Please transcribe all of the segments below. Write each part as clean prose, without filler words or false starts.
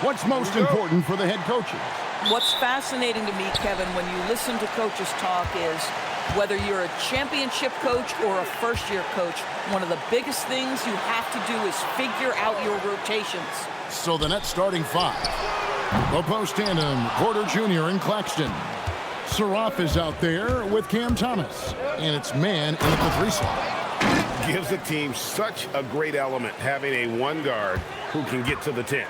What's most important for the head coaches? What's fascinating to me, Kevin, when you listen to coaches talk is whether you're a championship coach or a first-year coach, one of the biggest things you have to do is figure out your rotations. So the Nets starting five. Post tandem, Porter Jr. and Claxton. Suraf is out there with Cam Thomas. And it's man in at the 3 slot. Gives the team such a great element having a one guard who can get to the 10.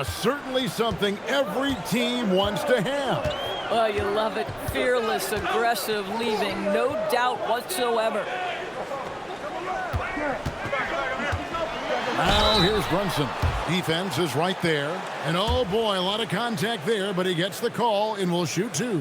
Certainly something every team wants to have. Oh, you love it. Fearless, aggressive, leaving no doubt whatsoever. Now here's Brunson. Defense is right there. And oh boy, a lot of contact there, but he gets the call and will shoot 2.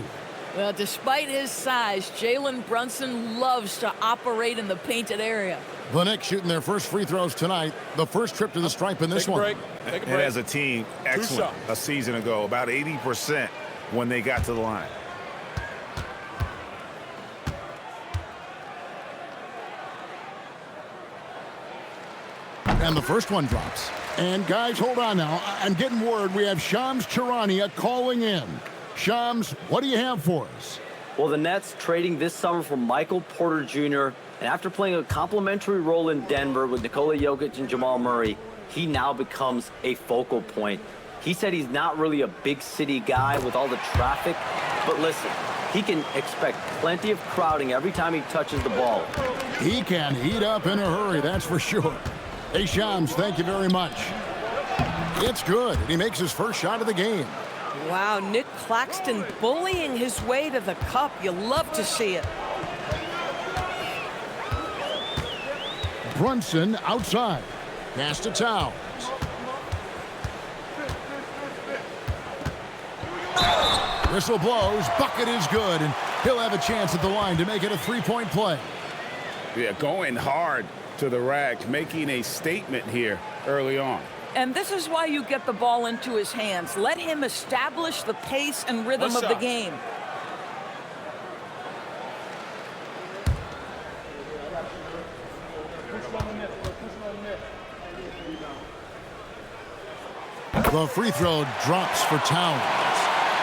Well, despite his size, Jalen Brunson loves to operate in the painted area. The Knicks shooting their first free throws tonight. The first trip to the stripe in this one. Take a break. And as a team, excellent a season ago, about 80% when they got to the line. And the first one drops. And guys, hold on now. I'm getting word we have Shams Charania calling in. Shams, what do you have for us? Well, the Nets trading this summer for Michael Porter Jr. And after playing a complimentary role in Denver with Nikola Jokic and Jamal Murray, he now becomes a focal point. He said he's not really a big city guy with all the traffic, but listen, he can expect plenty of crowding every time he touches the ball. He can heat up in a hurry, that's for sure. Hey, Shams, thank you very much. It's good. He makes his first shot of the game. Wow, Nick Claxton bullying his way to the cup. You love to see it. Brunson outside. Pass to Towns. Whistle blows. Bucket is good, and he'll have a chance at the line to make it a 3-point play. Yeah, going hard to the rack, making a statement here early on. And this is why you get the ball into his hands. Let him establish the pace and rhythm of the game. The free throw drops for Towns.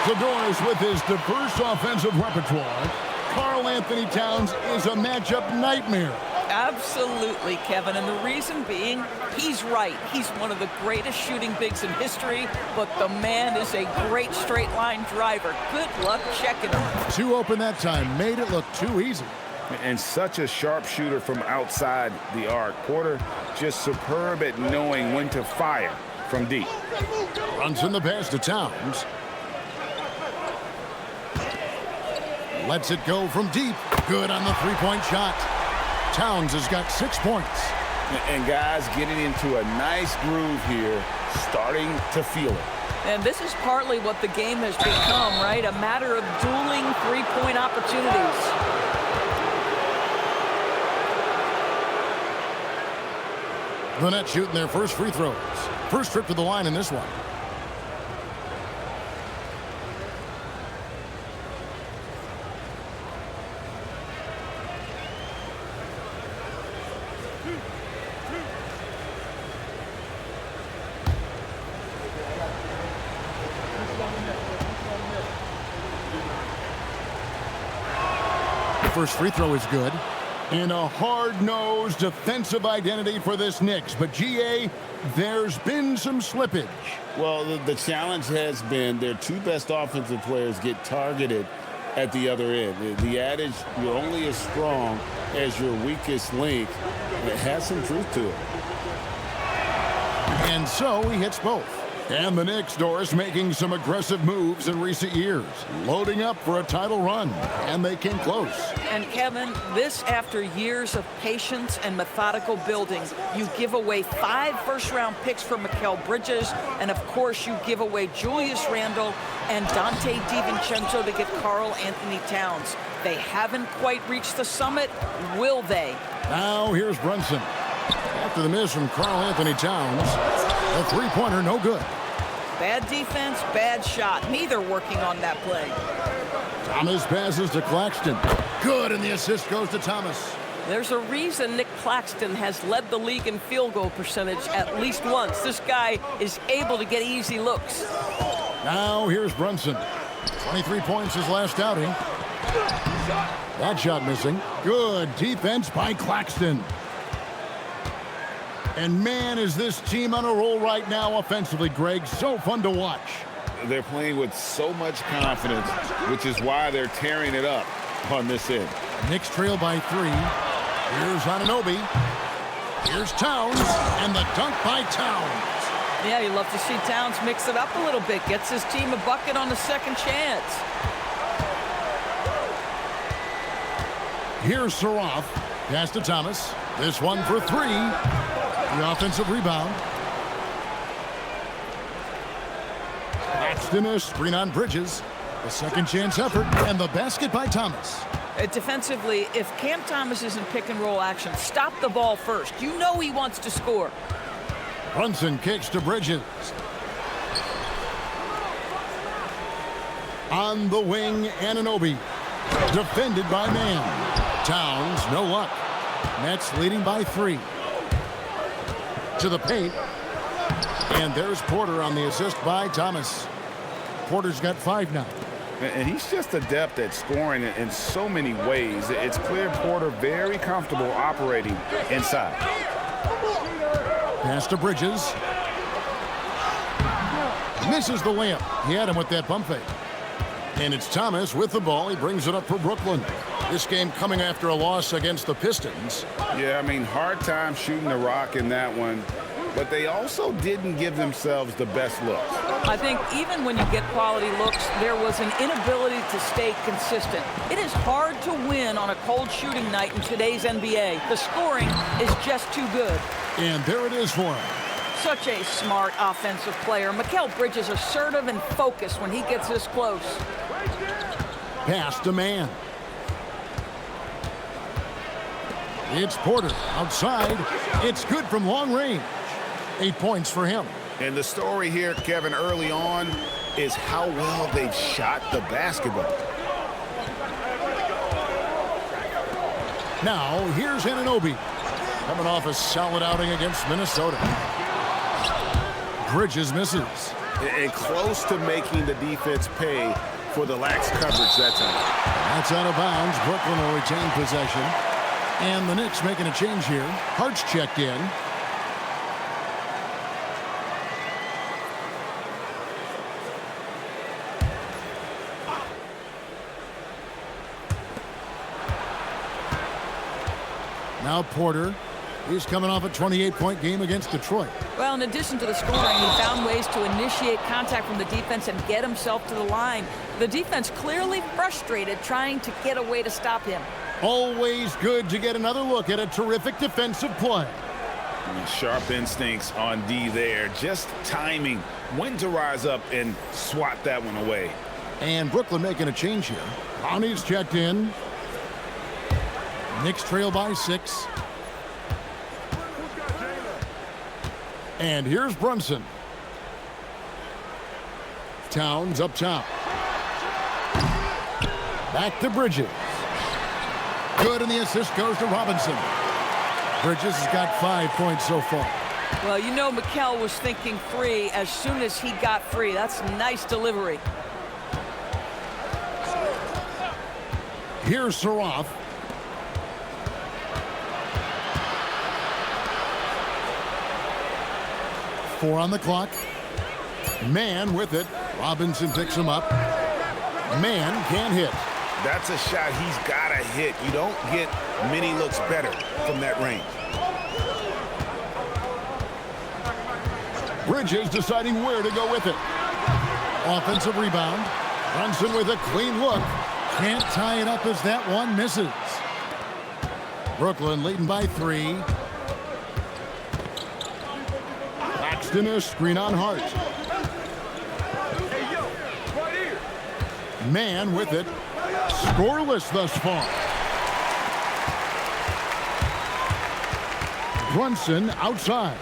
Zador's with his diverse offensive repertoire. Karl Anthony Towns is a matchup nightmare. Absolutely, Kevin, and the reason being, he's right. He's one of the greatest shooting bigs in history, but the man is a great straight-line driver. Good luck checking him. 2 open that time, made it look too easy. And such a sharp shooter from outside the arc. Porter just superb at knowing when to fire from deep. Runs in the pass to Towns. Lets it go from deep. Good on the 3-point shot. Towns has got 6 points. And guys getting into a nice groove here, starting to feel it. And this is partly what the game has become, right? A matter of dueling 3-point opportunities. The Nets shooting their first free throws. First trip to the line in this one. First free throw is good. And a hard-nosed defensive identity for this Knicks. But, G.A., there's been some slippage. Well, the challenge has been their 2 best offensive players get targeted at the other end. The adage, you're only as strong as your weakest link, it has some truth to it. And so he hits both. And the Knicks, Doris, making some aggressive moves in recent years, loading up for a title run, and they came close. And Kevin, this after years of patience and methodical building. You give away 5 first-round picks for Mikal Bridges, and of course you give away Julius Randle and Dante DiVincenzo to get Karl Anthony Towns. They haven't quite reached the summit, will they? Now here's Brunson. After the miss from Karl Anthony Towns, a 3-pointer no good. Bad defense, bad shot. Neither working on that play. Thomas passes to Claxton. Good, and the assist goes to Thomas. There's a reason Nick Claxton has led the league in field goal percentage at least once. This guy is able to get easy looks. Now here's Brunson. 23 points his last outing. That shot missing. Good defense by Claxton. And man, is this team on a roll right now offensively, Greg. So fun to watch. They're playing with so much confidence, which is why they're tearing it up on this end. Knicks trail by 3. Here's Anunoby. Here's Towns, and the dunk by Towns. Yeah, you love to see Towns mix it up a little bit. Gets his team a bucket on the second chance. Here's Saroff. Pass to Thomas. This one for 3. The offensive rebound. Claxton, a screen on Bridges. The second chance effort, and the basket by Thomas. Defensively, if Cam Thomas is in pick and roll action, stop the ball first. You know he wants to score. Brunson kicks to Bridges. On the wing, Anunoby. Defended by Man. Towns, no luck. Nets leading by 3. To the paint. And there's Porter on the assist by Thomas. Porter's got 5 now. And he's just adept at scoring in so many ways. It's clear Porter very comfortable operating inside. Pass to Bridges. Misses the layup. He had him with that bump fake. And it's Thomas with the ball. He brings it up for Brooklyn. This game coming after a loss against the Pistons. Yeah, I mean, hard time shooting the rock in that one. But they also didn't give themselves the best looks. I think even when you get quality looks, there was an inability to stay consistent. It is hard to win on a cold shooting night in today's NBA. The scoring is just too good. And there it is for him. Such a smart offensive player. Mikal Bridges assertive and focused when he gets this close. Pass to Man. It's Porter outside. It's good from long range. 8 points for him. And the story here, Kevin, early on is how well they've shot the basketball. Now, here's Anunoby. Coming off a solid outing against Minnesota. Bridges misses. And close to making the defense pay for the lax coverage that time. That's out of bounds. Brooklyn will retain possession. And the Knicks making a change here. Hart's checked in. Now Porter. He's coming off a 28-point game against Detroit. Well, in addition to the scoring, he found ways to initiate contact from the defense and get himself to the line. The defense clearly frustrated trying to get a way to stop him. Always good to get another look at a terrific defensive play. Sharp instincts on D there. Just timing when to rise up and swat that one away. And Brooklyn making a change here. Bonnie's checked in. Knicks trail by 6. And here's Brunson. Towns up top. Back to Bridges. Good, and the assist goes to Robinson. Bridges has got 5 points so far. Well, you know Mikal was thinking 3 as soon as he got free. That's nice delivery. Here's Saroff. Four on the clock. Man with it. Robinson picks him up. Man can't hit. That's a shot he's got to hit. You don't get many looks better from that range. Bridges deciding where to go with it. Offensive rebound. Brunson with a clean look. Can't tie it up as that one misses. Brooklyn leading by 3. Claxton, a screen on Hart. Man with it. Scoreless thus far. Brunson outside.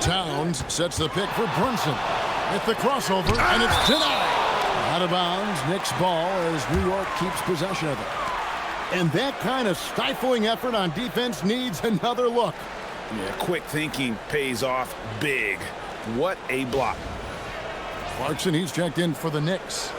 Towns sets the pick for Brunson. With the crossover, and it's denied. Out of bounds, Knicks ball as New York keeps possession of it. And that kind of stifling effort on defense needs another look. Yeah, quick thinking pays off big. What a block. Clarkson, he's checked in for the Knicks.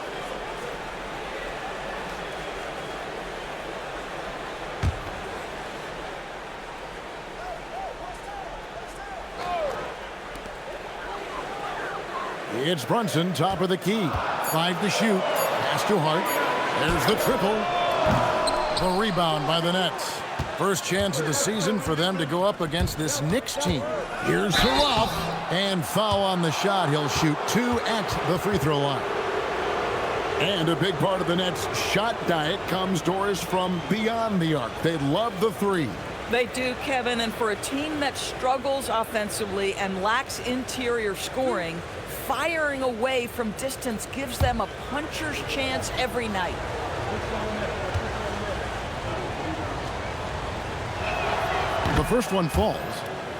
It's Brunson, top of the key. 5 to shoot. Pass to Hart. There's the triple. The rebound by the Nets. First chance of the season for them to go up against this Knicks team. Here's Saraf. And foul on the shot. He'll shoot 2 at the free throw line. And a big part of the Nets' shot diet comes, Doris, from beyond the arc. They love the three. They do, Kevin, and for a team that struggles offensively and lacks interior scoring, firing away from distance gives them a puncher's chance every night. The first one falls.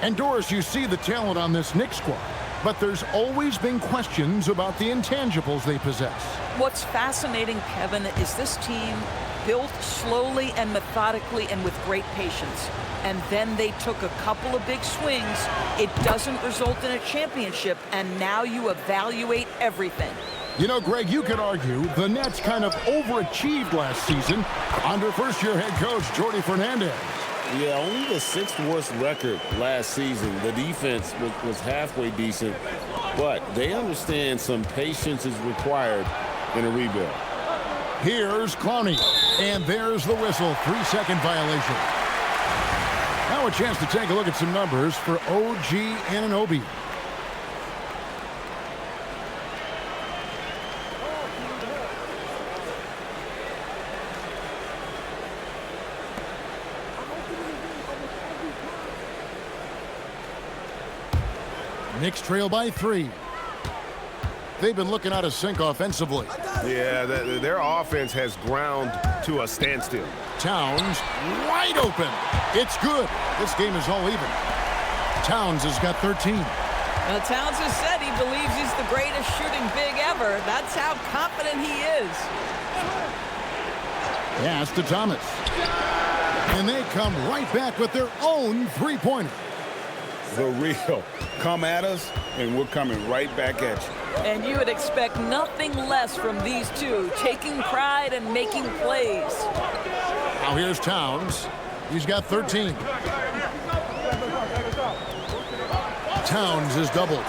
And Doris, you see the talent on this Knicks squad, but there's always been questions about the intangibles they possess. What's fascinating, Kevin, is this team built slowly and methodically and with great patience. And then they took a couple of big swings. It doesn't result in a championship, and now you evaluate everything. You know, Greg, you could argue the Nets kind of overachieved last season under first-year head coach Jordi Fernandez. Yeah, only the 6th worst record last season. The defense was halfway decent, but they understand some patience is required in a rebuild. Here's Clowney, and there's the whistle. 3-second violation. Now a chance to take a look at some numbers for OG Anunoby. Knicks trail by 3. They've been looking out of sync offensively. Yeah, their offense has ground to a standstill. Towns wide open. It's good. This game is all even. Towns has got 13. Now, Towns has said he believes he's the greatest shooting big ever. That's how confident he is. Pass to Thomas. And they come right back with their own three-pointer. The real. Come at us, and we're coming right back at you. And you would expect nothing less from these two, taking pride and making plays. Now here's Towns. He's got 13. Towns is doubled.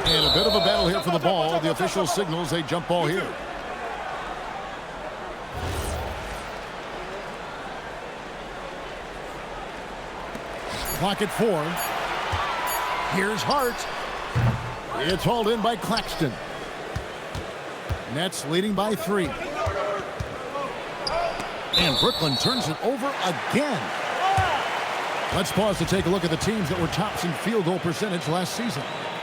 And a bit of a battle here for the ball. The official signals a jump ball here. Clock at 4. Here's Hart. It's hauled in by Claxton. Nets leading by 3. And Brooklyn turns it over again. Let's pause to take a look at the teams that were tops in field goal percentage last season.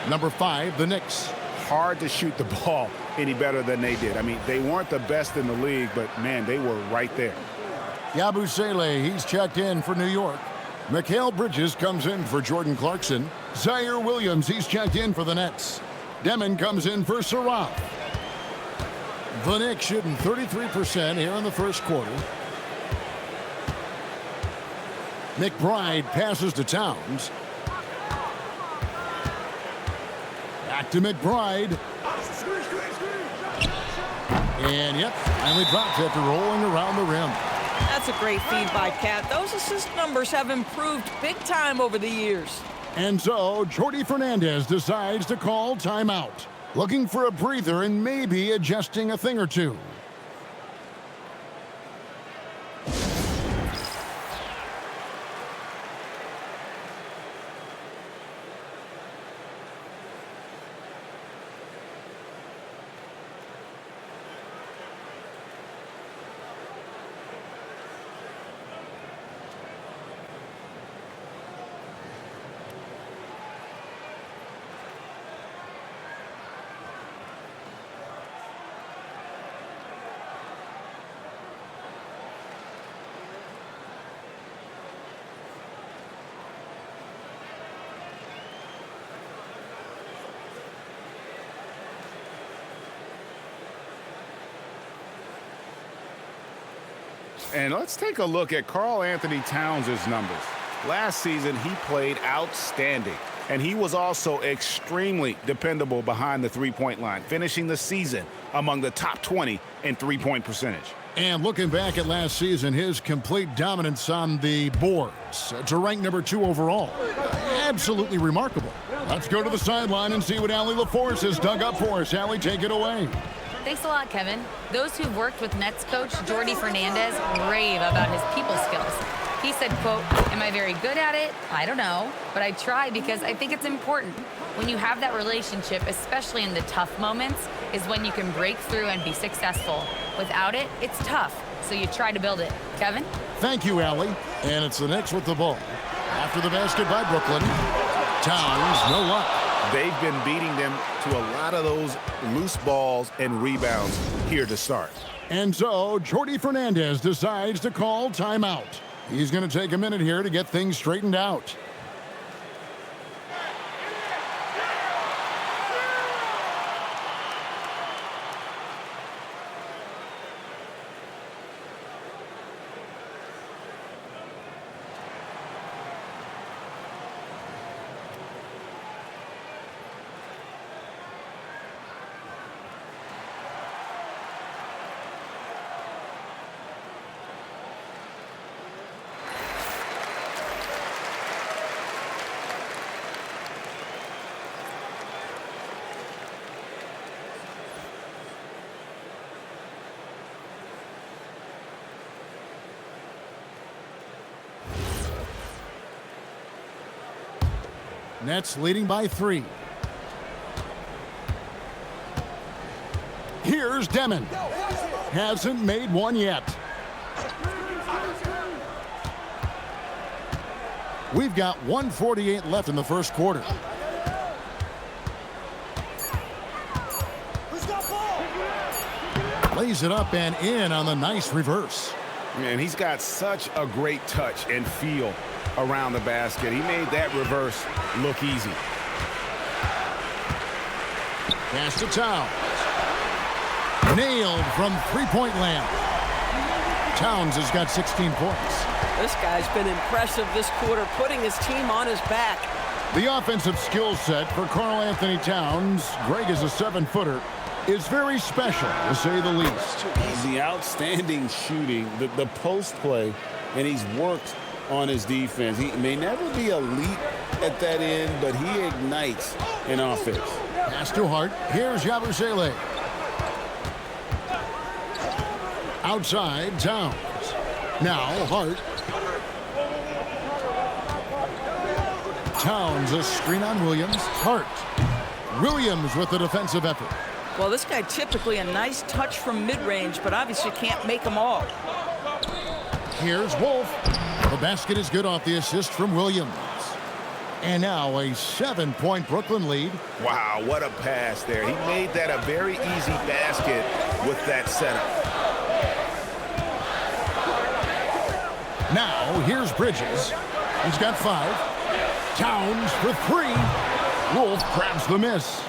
Number 5, the Knicks. Hard to shoot the ball any better than they did. I mean, they weren't the best in the league, but, man, they were right there. Yabusele, he's checked in for New York. Mikal Bridges comes in for Jordan Clarkson. Zaire Williams, he's checked in for the Nets. Demon comes in for Saraf. The Knicks shooting 33% here in the first quarter. McBride passes to Towns. Back to McBride. And, yep, finally drops after rolling around the rim. That's a great feed by Cat. Those assist numbers have improved big time over the years. And so, Jordi Fernandez decides to call timeout. Looking for a breather and maybe adjusting a thing or two. And let's take a look at Karl Anthony Towns' numbers. Last season, he played outstanding. And he was also extremely dependable behind the three-point line, finishing the season among the top 20 in three-point percentage. And looking back at last season, his complete dominance on the boards to rank number 2 overall. Absolutely remarkable. Let's go to the sideline and see what Allie LaForce has dug up for us. Allie, take it away. Thanks a lot, Kevin. Those who've worked with Nets coach Jordi Fernandez rave about his people skills. He said, quote, "Am I very good at it? I don't know, but I try because I think it's important. When you have that relationship, especially in the tough moments, is when you can break through and be successful. Without it, it's tough, so you try to build it." Kevin? Thank you, Allie. And it's the Knicks with the ball. After the basket by Brooklyn. Towns, no luck. They've been beating them to a lot of those loose balls and rebounds here to start. And so, Jordi Fernandez decides to call timeout. He's going to take a minute here to get things straightened out. Nets leading by 3. Here's Demon. Hasn't made one yet. We've got 1:48 left in the first quarter. Lays it up and in on the nice reverse. And he's got such a great touch and feel around the basket. He made that reverse look easy. Pass to Towns. Nailed from three-point land. Towns has got 16 points. This guy's been impressive this quarter, putting his team on his back. The offensive skill set for Karl Anthony Towns, Greg is a 7-footer, is very special, to say the least. The outstanding shooting, the post play, and he's worked on his defense. He may never be elite at that end, but he ignites in offense. Pass to Hart. Here's Yabusele. Outside, Towns. Now, Hart. Towns, a screen on Williams. Hart. Williams with the defensive effort. Well, this guy typically a nice touch from mid-range, but obviously can't make them all. Here's Wolf. The basket is good off the assist from Williams. And now a 7-point Brooklyn lead. Wow, what a pass there. He made that a very easy basket with that setup. Now, here's Bridges. He's got 5. Towns for 3. Wolf grabs the miss.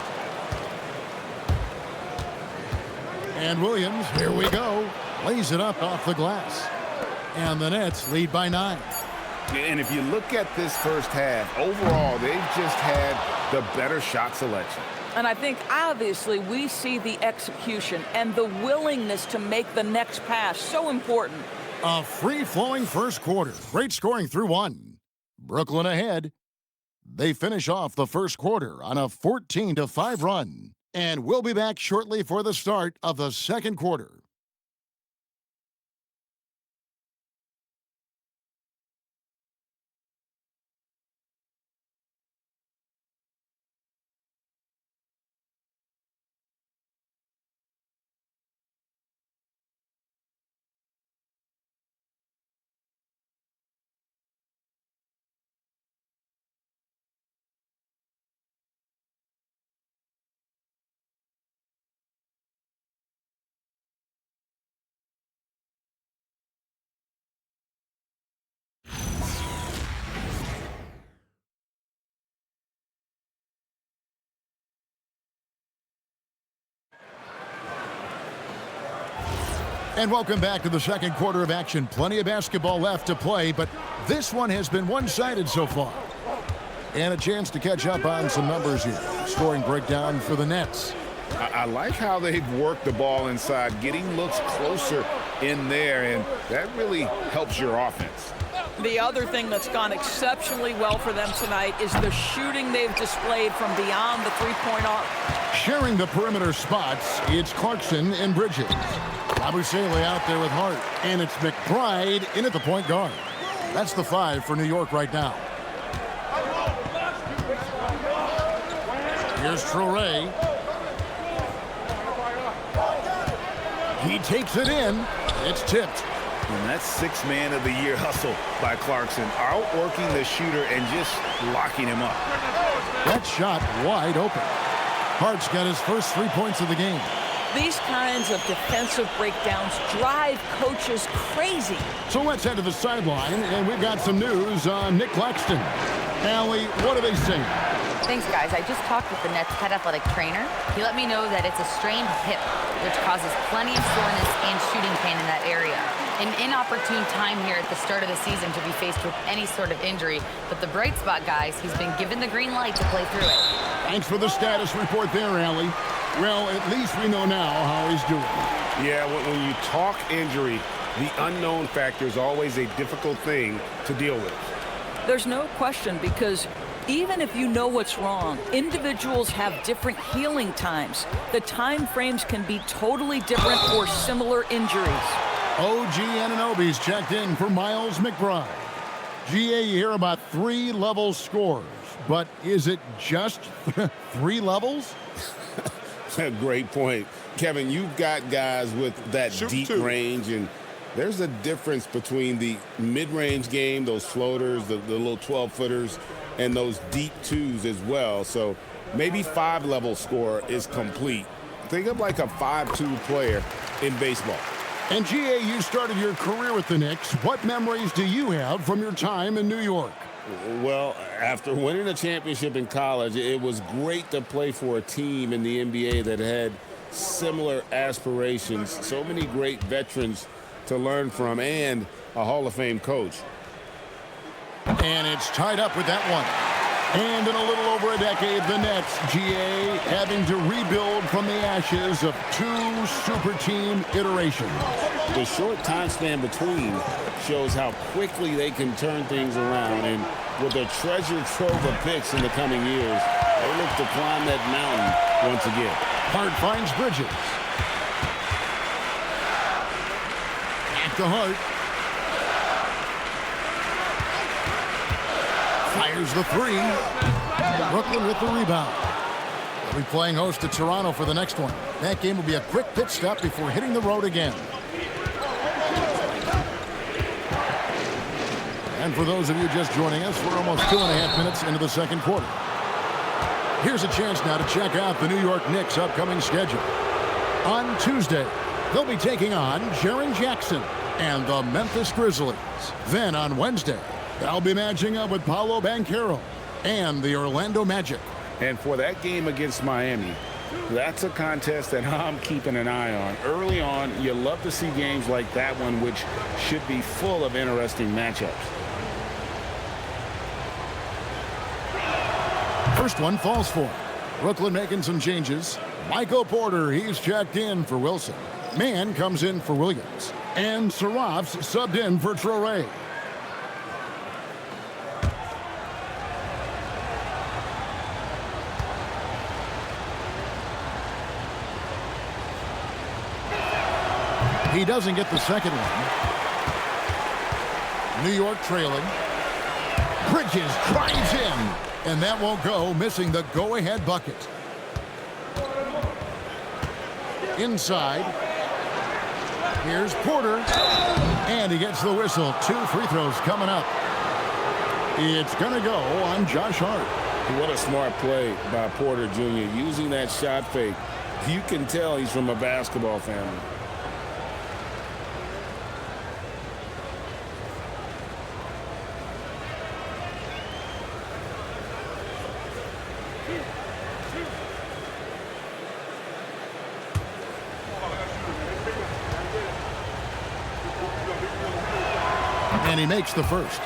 And Williams, here we go, lays it up off the glass. And the Nets lead by 9. And if you look at this first half, overall, they've just had the better shot selection. And I think, obviously, we see the execution and the willingness to make the next pass so important. A free-flowing first quarter. Great scoring through 1. Brooklyn ahead. They finish off the first quarter on a 14-5 run. And we'll be back shortly for the start of the second quarter. And welcome back to the second quarter of action. Plenty of basketball left to play, but this one has been one-sided so far. And a chance to catch up on some numbers here. Scoring breakdown for the Nets. I like how they've worked the ball inside, getting looks closer in there, and that really helps your offense. The other thing that's gone exceptionally well for them tonight is the shooting they've displayed from beyond the three-point arc. Sharing the perimeter spots, it's Clarkson and Bridges. Abusele out there with Hart, and it's McBride in at the point guard. That's the 5 for New York right now. Here's Traore. He takes it in. It's tipped. And that's sixth man of the year hustle by Clarkson, outworking the shooter and just locking him up. That shot wide open. Hart's got his first 3 points of the game. These kinds of defensive breakdowns drive coaches crazy. So let's head to the sideline, and we've got some news on Nick Claxton. Allie, what are they saying? Thanks, guys. I just talked with the Nets head athletic trainer. He let me know that it's a strained hip, which causes plenty of soreness and shooting pain in that area. An inopportune time here at the start of the season to be faced with any sort of injury. But the bright spot, guys, he's been given the green light to play through it. Thanks for the status report there, Allie. Well, at least we know now how he's doing. Yeah, when you talk injury, the unknown factor is always a difficult thing to deal with. There's no question, because even if you know what's wrong, individuals have different healing times. The time frames can be totally different for similar injuries. OG Anunoby's checked in for Miles McBride. GA, you hear about 3-level scores, but is it just 3 levels? Great point. Kevin, you've got guys with that deep range, and there's a difference between the mid-range game, those floaters, the little 12-footers, and those deep twos as well. So maybe 5-level score is complete. Think of like a 5-2 player in baseball. And GA, you started your career with the Knicks. What memories do you have from your time in New York? Well, after winning a championship in college, it was great to play for a team in the NBA that had similar aspirations, so many great veterans to learn from, and a Hall of Fame coach. And it's tied up with that one. And in a little over a decade, the Nets, GA, having to rebuild from the ashes of 2 super team iterations. The short time span between shows how quickly they can turn things around, and with a treasure trove of picks in the coming years, they look to climb that mountain once again. Hart finds Bridges. Back to Hart. Fires the 3. Brooklyn with the rebound. They'll be playing host to Toronto for the next one. That game will be a quick pit stop before hitting the road again. And for those of you just joining us, we're almost 2.5 minutes into the second quarter. Here's a chance now to check out the New York Knicks' upcoming schedule. On Tuesday, they'll be taking on Jaren Jackson and the Memphis Grizzlies. Then on Wednesday, they'll be matching up with Paolo Banchero and the Orlando Magic. And for that game against Miami, that's a contest that I'm keeping an eye on. Early on, you love to see games like that one, which should be full of interesting matchups. First one falls for him. Brooklyn making some changes. Michael Porter, he's checked in for Wilson. Mann comes in for Williams. And Saraf's subbed in for Traore. He doesn't get the second one. New York trailing. Bridges drives in. And that won't go, missing the go-ahead bucket. Inside. Here's Porter. And he gets the whistle. 2 free throws coming up. It's going to go on Josh Hart. What a smart play by Porter Jr. using that shot fake. You can tell he's from a basketball family. And he makes the first.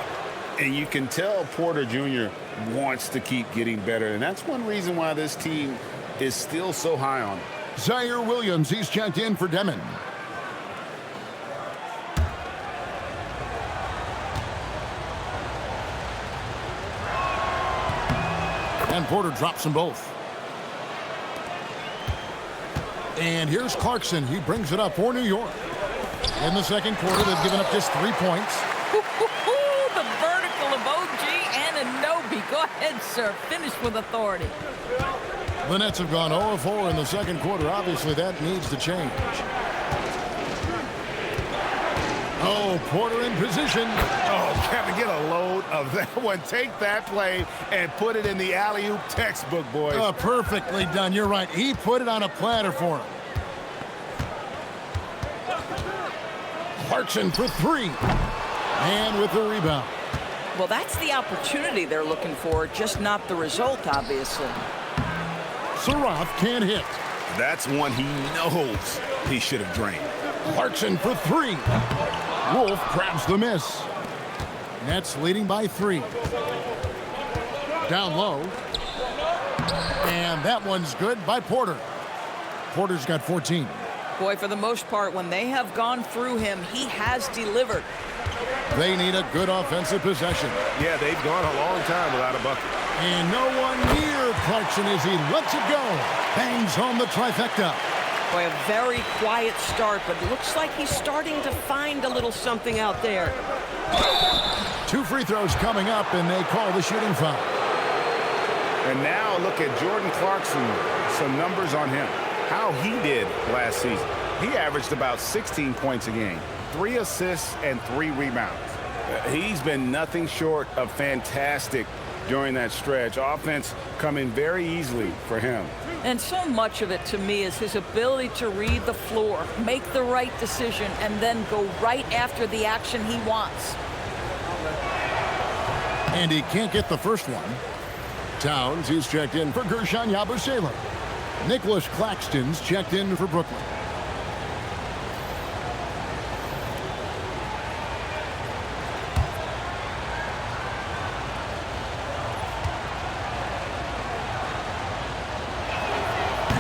And you can tell Porter Jr. wants to keep getting better. And that's one reason why this team is still so high on him. Zaire Williams, he's checked in for Demon. And Porter drops them both. And here's Clarkson. He brings it up for New York. In the second quarter, they've given up just 3 points. The vertical of OG Anunoby. Go ahead, sir. Finish with authority. The Nets have gone 0-4 in the second quarter. Obviously, that needs to change. Oh, Porter in position. Oh, Kevin, get a load of that one. Take that play and put it in the alley-oop textbook, boys. Perfectly done. You're right. He put it on a platter for him. Clarkson for 3. And with the rebound. Well, that's the opportunity they're looking for, just not the result, obviously. Saraf can't hit. That's one he knows he should have drained. Clarkson for 3. Wolf grabs the miss. Nets leading by 3. Down low. And that one's good by Porter. Porter's got 14. Boy, for the most part, when they have gone through him, he has delivered. They need a good offensive possession. Yeah, they've gone a long time without a bucket. And no one near Clarkson as he lets it go. Bangs home the trifecta. Boy, a very quiet start, but it looks like he's starting to find a little something out there. 2 free throws coming up, and they call the shooting foul. And now look at Jordan Clarkson, some numbers on him. How he did last season. He averaged about 16 points a game, 3 assists, and 3 rebounds. He's been nothing short of fantastic during that stretch. Offense coming very easily for him. And so much of it, to me, is his ability to read the floor, make the right decision, and then go right after the action he wants. And he can't get the first one. Towns, he's checked in for Gershon Yabusele. Nicholas Claxton's checked in for Brooklyn.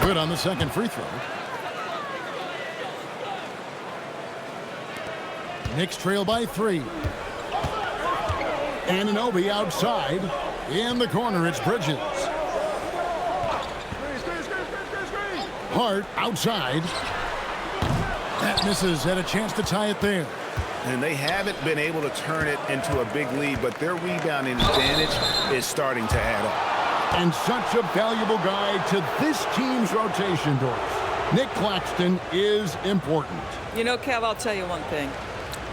Good on the second free throw. Knicks trail by 3. Anunoby outside. In the corner, it's Bridges. Hart outside. That misses. Had a chance to tie it there. And they haven't been able to turn it into a big lead, but their rebounding advantage is starting to add up. And such a valuable guy to this team's rotation, Doris. Nick Claxton is important. You know, Kev, I'll tell you one thing.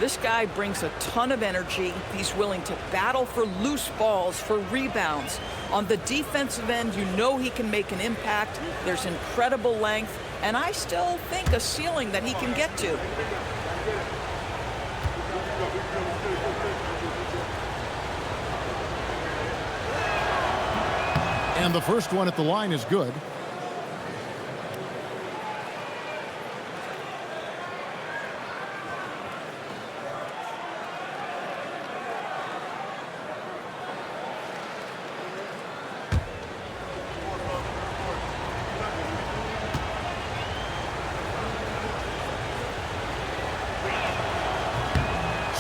This guy brings a ton of energy. He's willing to battle for loose balls, for rebounds. On the defensive end, you know he can make an impact. There's incredible length, and I still think a ceiling that he can get to. And the first one at the line is good.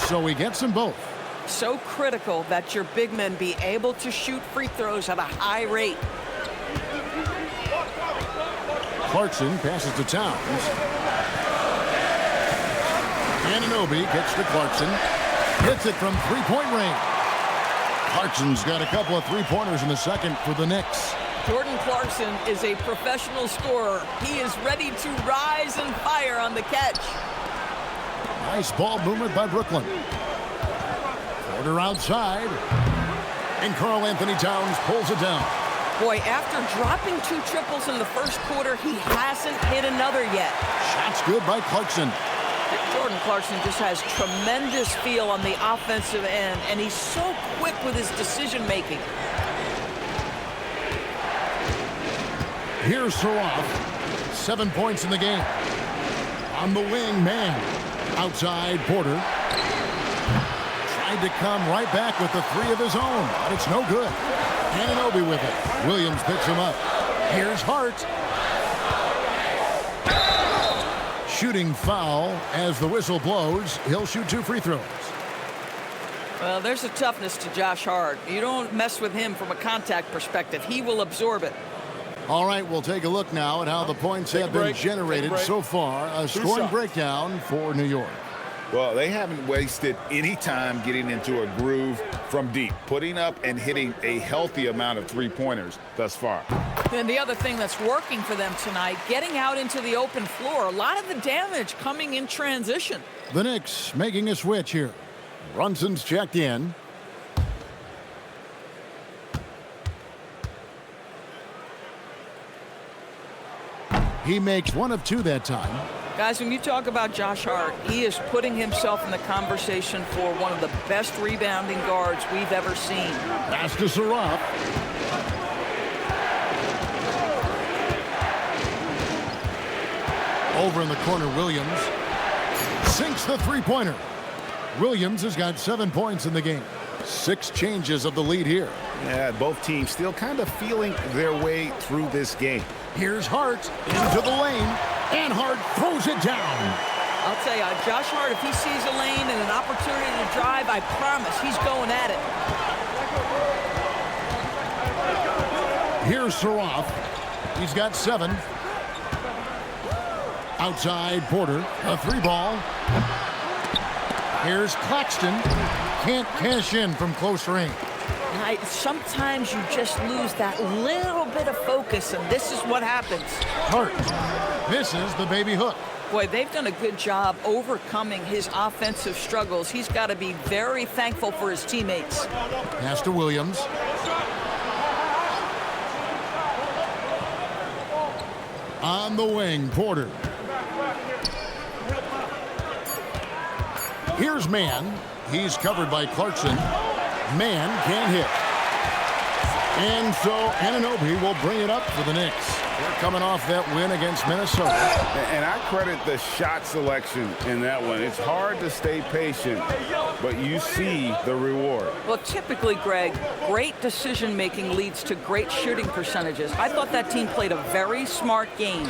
So he gets them both. So critical that your big men be able to shoot free throws at a high rate. Clarkson passes to Towns. Anunoby gets to Clarkson. Hits it from three-point range. Clarkson's got a couple of three-pointers in the second for the Knicks. Jordan Clarkson is a professional scorer. He is ready to rise and fire on the catch. Nice ball movement by Brooklyn. Porter outside. And Karl Anthony Towns pulls it down. Boy, after dropping 2 triples in the first quarter, he hasn't hit another yet. Shot's good by Clarkson. Jordan Clarkson just has tremendous feel on the offensive end, and he's so quick with his decision-making. Here's Saraf. 7 points in the game. On the wing, man. Outside, Porter. Tried to come right back with the three of his own, but it's no good. Anunoby with it. Williams picks him up. Here's Hart. Shooting foul as the whistle blows. He'll shoot 2 free throws. Well, there's a toughness to Josh Hart. You don't mess with him from a contact perspective. He will absorb it. All right, we'll take a look now at how the points have been generated so far. A scoring breakdown for New York. Well, they haven't wasted any time getting into a groove from deep, putting up and hitting a healthy amount of three-pointers thus far. And the other thing that's working for them tonight, getting out into the open floor. A lot of the damage coming in transition. The Knicks making a switch here. Brunson's checked in. He makes 1 of 2 that time. Guys, when you talk about Josh Hart, he is putting himself in the conversation for one of the best rebounding guards we've ever seen. Pass to Saraf. Over in the corner, Williams sinks the three-pointer. Williams has got 7 points in the game. 6 changes of the lead here. Yeah, both teams still kind of feeling their way through this game. Here's Hart into the lane, and Hart throws it down. I'll tell you, Josh Hart, if he sees a lane and an opportunity to drive, I promise he's going at it. Here's Saraf. He's got 7. Outside Porter, a 3-ball. Here's Claxton. Can't cash in from close range. Sometimes you just lose that little bit of focus, and this is what happens. Hart misses the baby hook. Boy, they've done a good job overcoming his offensive struggles. He's got to be very thankful for his teammates. Pass to Williams. On the wing, Porter. Here's Mann. He's covered by Clarkson. Mann can't hit. And so Anunoby will bring it up for the Knicks. They're coming off that win against Minnesota. And I credit the shot selection in that one. It's hard to stay patient, but you see the reward. Well, typically, Greg, great decision-making leads to great shooting percentages. I thought that team played a very smart game.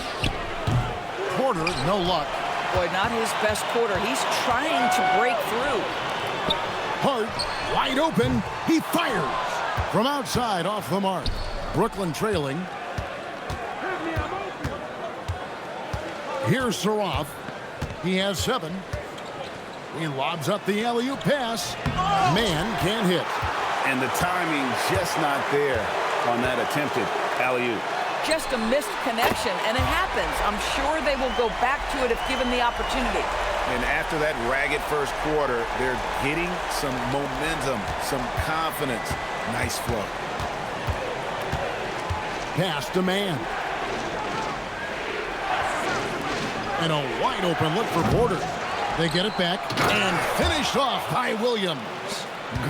Porter, no luck. Boy, not his best quarter. He's trying to break through. Hart, wide open. He fires. From outside, off the mark. Brooklyn trailing. Here's Saraf. He has 7. He lobs up the alley-oop pass. Mann can't hit. And the timing just not there on that attempted alley-oop. Just a missed connection, and it happens. I'm sure they will go back to it if given the opportunity. And after that ragged first quarter, they're getting some momentum, some confidence. Nice flow. Pass to Mann. And a wide open look for Porter. They get it back and finished off by Williams.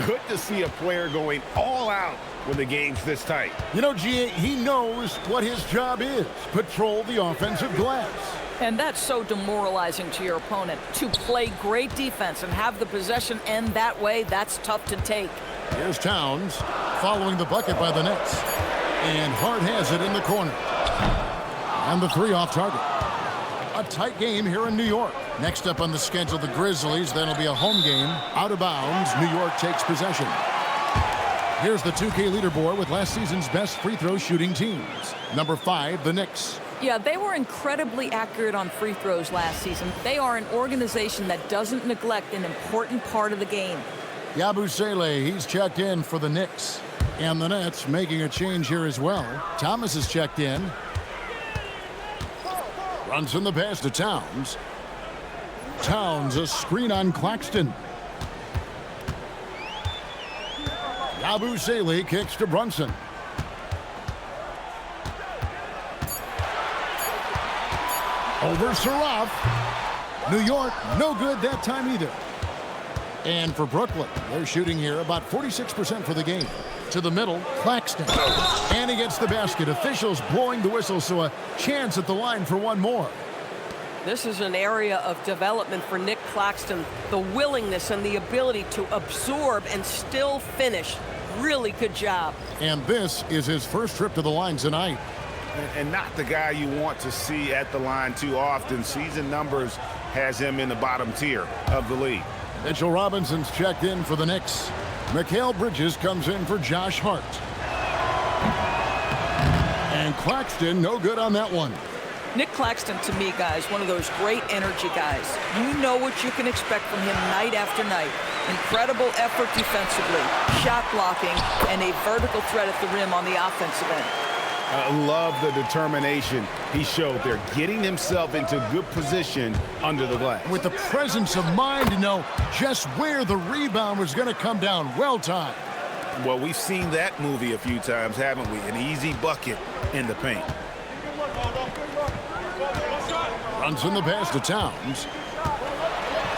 Good to see a player going all out when the game's this tight. You know, G.A., he knows what his job is. Patrol the offensive glass. And that's so demoralizing to your opponent. To play great defense and have the possession end that way, that's tough to take. Here's Towns following the bucket by the Nets. And Hart has it in the corner. And the 3 off target. A tight game here in New York. Next up on the schedule, the Grizzlies. That'll be a home game. Out of bounds, New York takes possession. Here's the 2K leaderboard with last season's best free throw shooting teams. Number 5, the Knicks. Yeah, they were incredibly accurate on free throws last season. They are an organization that doesn't neglect an important part of the game. Yabusele, he's checked in for the Knicks. And the Nets making a change here as well. Thomas is checked in. Runs in the pass to Towns. Towns, a screen on Claxton. Yabusele kicks to Brunson. Over Saraf. New York, no good that time either. And for Brooklyn, they're shooting here about 46% for the game. To the middle, Claxton. And he gets the basket. Officials blowing the whistle, so a chance at the line for one more. This is an area of development for Nick Claxton. The willingness and the ability to absorb and still finish. Really good job. And this is his first trip to the line tonight. And not the guy you want to see at the line too often. Season numbers has him in the bottom tier of the league. Mitchell Robinson's checked in for the Knicks. Mikal Bridges comes in for Josh Hart. And Claxton, no good on that one. Nick Claxton, to me, guys, one of those great energy guys. You know what you can expect from him night after night. Incredible effort defensively, shot blocking, and a vertical threat at the rim on the offensive end. I love the determination he showed there, getting himself into good position under the glass. With the presence of mind to know just where the rebound was going to come down. Well timed. Well, we've seen that movie a few times, haven't we? An easy bucket in the paint. Brunson the pass to Towns.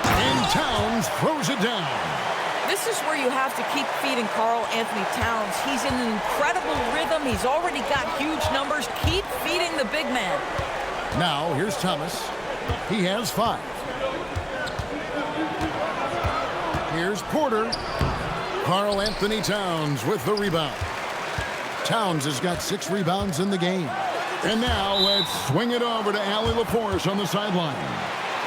And Towns throws it down. This is where you have to keep feeding Karl Anthony Towns. He's in an incredible rhythm. He's already got huge numbers. Keep feeding the big man. Now, here's Thomas. He has 5. Here's Porter. Karl Anthony Towns with the rebound. Towns has got 6 rebounds in the game. And now let's swing it over to Allie LaForce on the sideline.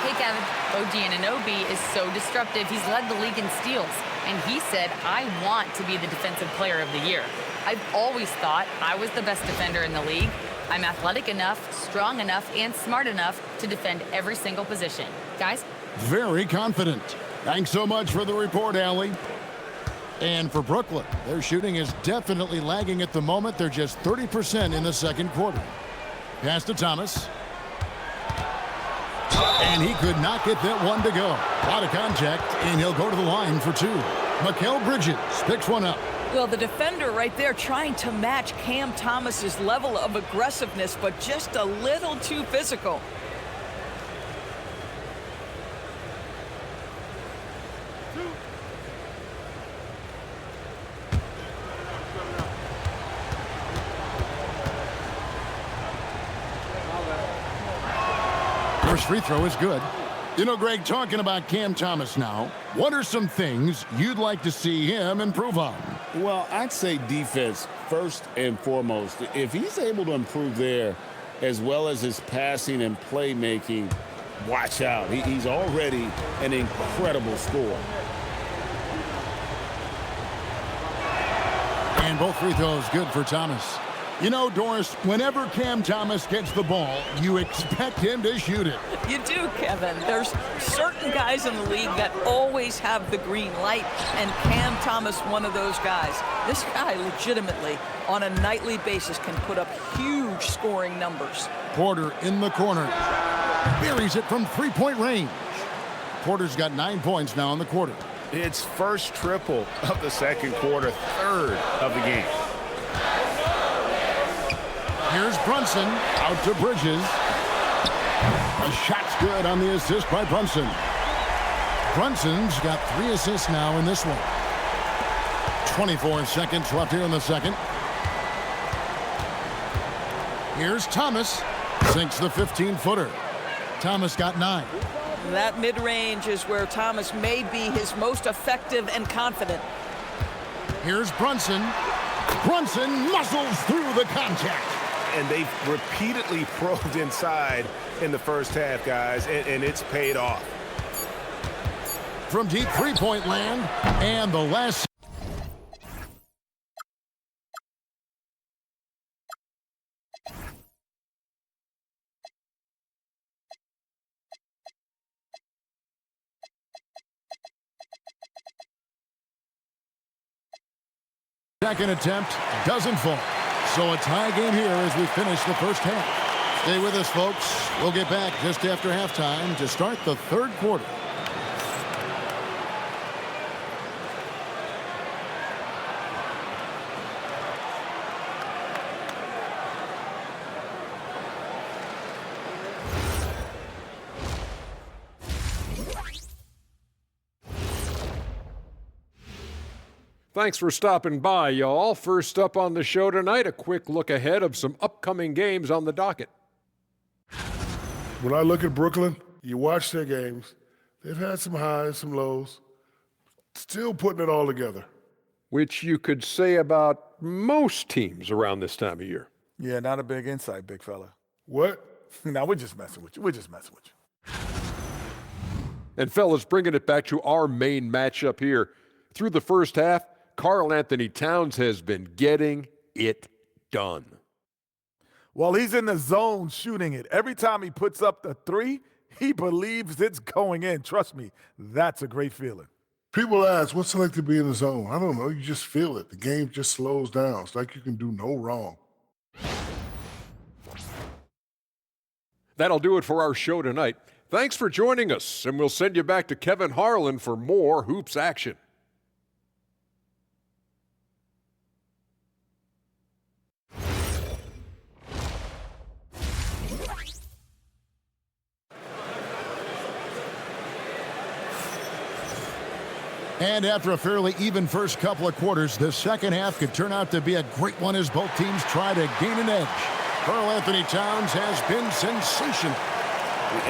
Hey, Kevin. OG Anunoby is so disruptive. He's led the league in steals. And he said, I want to be the defensive player of the year. I've always thought I was the best defender in the league. I'm athletic enough, strong enough, and smart enough to defend every single position. Guys? Very confident. Thanks so much for the report, Allie. And for Brooklyn, their shooting is definitely lagging at the moment. They're just 30% in the second quarter. Pass to Thomas. And he could not get that one to go. Out of contact, and he'll go to the line for 2. Mikal Bridges picks one up. Well, the defender right there trying to match Cam Thomas's level of aggressiveness, but just a little too physical. First free throw is good. You know, Greg, talking about Cam Thomas now, what are some things you'd like to see him improve on? Well, I'd say defense first and foremost. If he's able to improve there, as well as his passing and playmaking, watch out. He's already an incredible scorer. And both free throws good for Thomas. You know, Doris, whenever Cam Thomas gets the ball, you expect him to shoot it. You do, Kevin. There's certain guys in the league that always have the green light, and Cam Thomas, one of those guys. This guy legitimately, on a nightly basis, can put up huge scoring numbers. Porter in the corner. Buries it from three-point range. Porter's got 9 points now in the quarter. It's first triple of the second quarter, third of the game. Here's Brunson out to Bridges. A shot's good on the assist by Brunson. Brunson's got 3 assists now in this one. 24 seconds left here in the second. Here's Thomas. Sinks the 15-footer. Thomas got 9. That mid-range is where Thomas may be his most effective and confident. Here's Brunson. Brunson muscles through the contact. And they've repeatedly probed inside in the first half, guys, and it's paid off. From deep three-point land, and the last... second attempt doesn't fall. So a tie game here as we finish the first half. Stay with us, folks. We'll get back just after halftime to start the third quarter. Thanks for stopping by, y'all. First up on the show tonight, a quick look ahead of some upcoming games on the docket. When I look at Brooklyn, you watch their games, they've had some highs, some lows, still putting it all together. Which you could say about most teams around this time of year. Yeah, not a big insight, big fella. What? No, we're just messing with you. We're just messing with you. And fellas, bringing it back to our main matchup here. Through the first half, Karl Anthony Towns has been getting it done. Well, he's in the zone shooting it. Every time he puts up the three, he believes it's going in. Trust me, that's a great feeling. People ask, what's it like to be in the zone? I don't know. You just feel it. The game just slows down. It's like you can do no wrong. That'll do it for our show tonight. Thanks for joining us, and we'll send you back to Kevin Harlan for more hoops action. And after a fairly even first couple of quarters, the second half could turn out to be a great one as both teams try to gain an edge. Karl Anthony Towns has been sensational.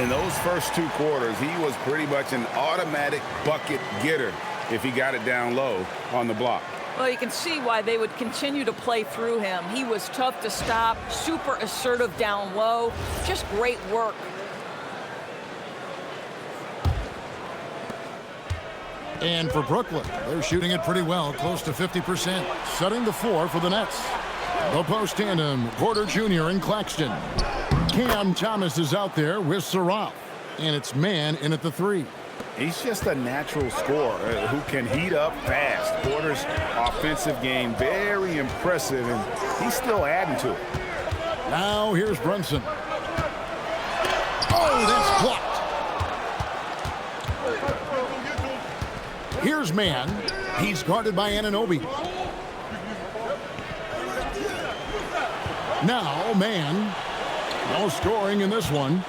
In those first two quarters, he was pretty much an automatic bucket getter if he got it down low on the block. Well, you can see why they would continue to play through him. He was tough to stop, super assertive down low, just great work. And for Brooklyn, they're shooting it pretty well, close to 50%, setting the floor for the Nets. The post tandem, Porter Jr. and Claxton. Cam Thomas is out there with Saraf, and it's man in at the three. He's just a natural scorer who can heat up fast. Porter's offensive game very impressive, and he's still adding to it. Now here's Brunson. Oh, that's blocked. Here's man. He's guarded by Anunoby. Now man. No scoring in this one.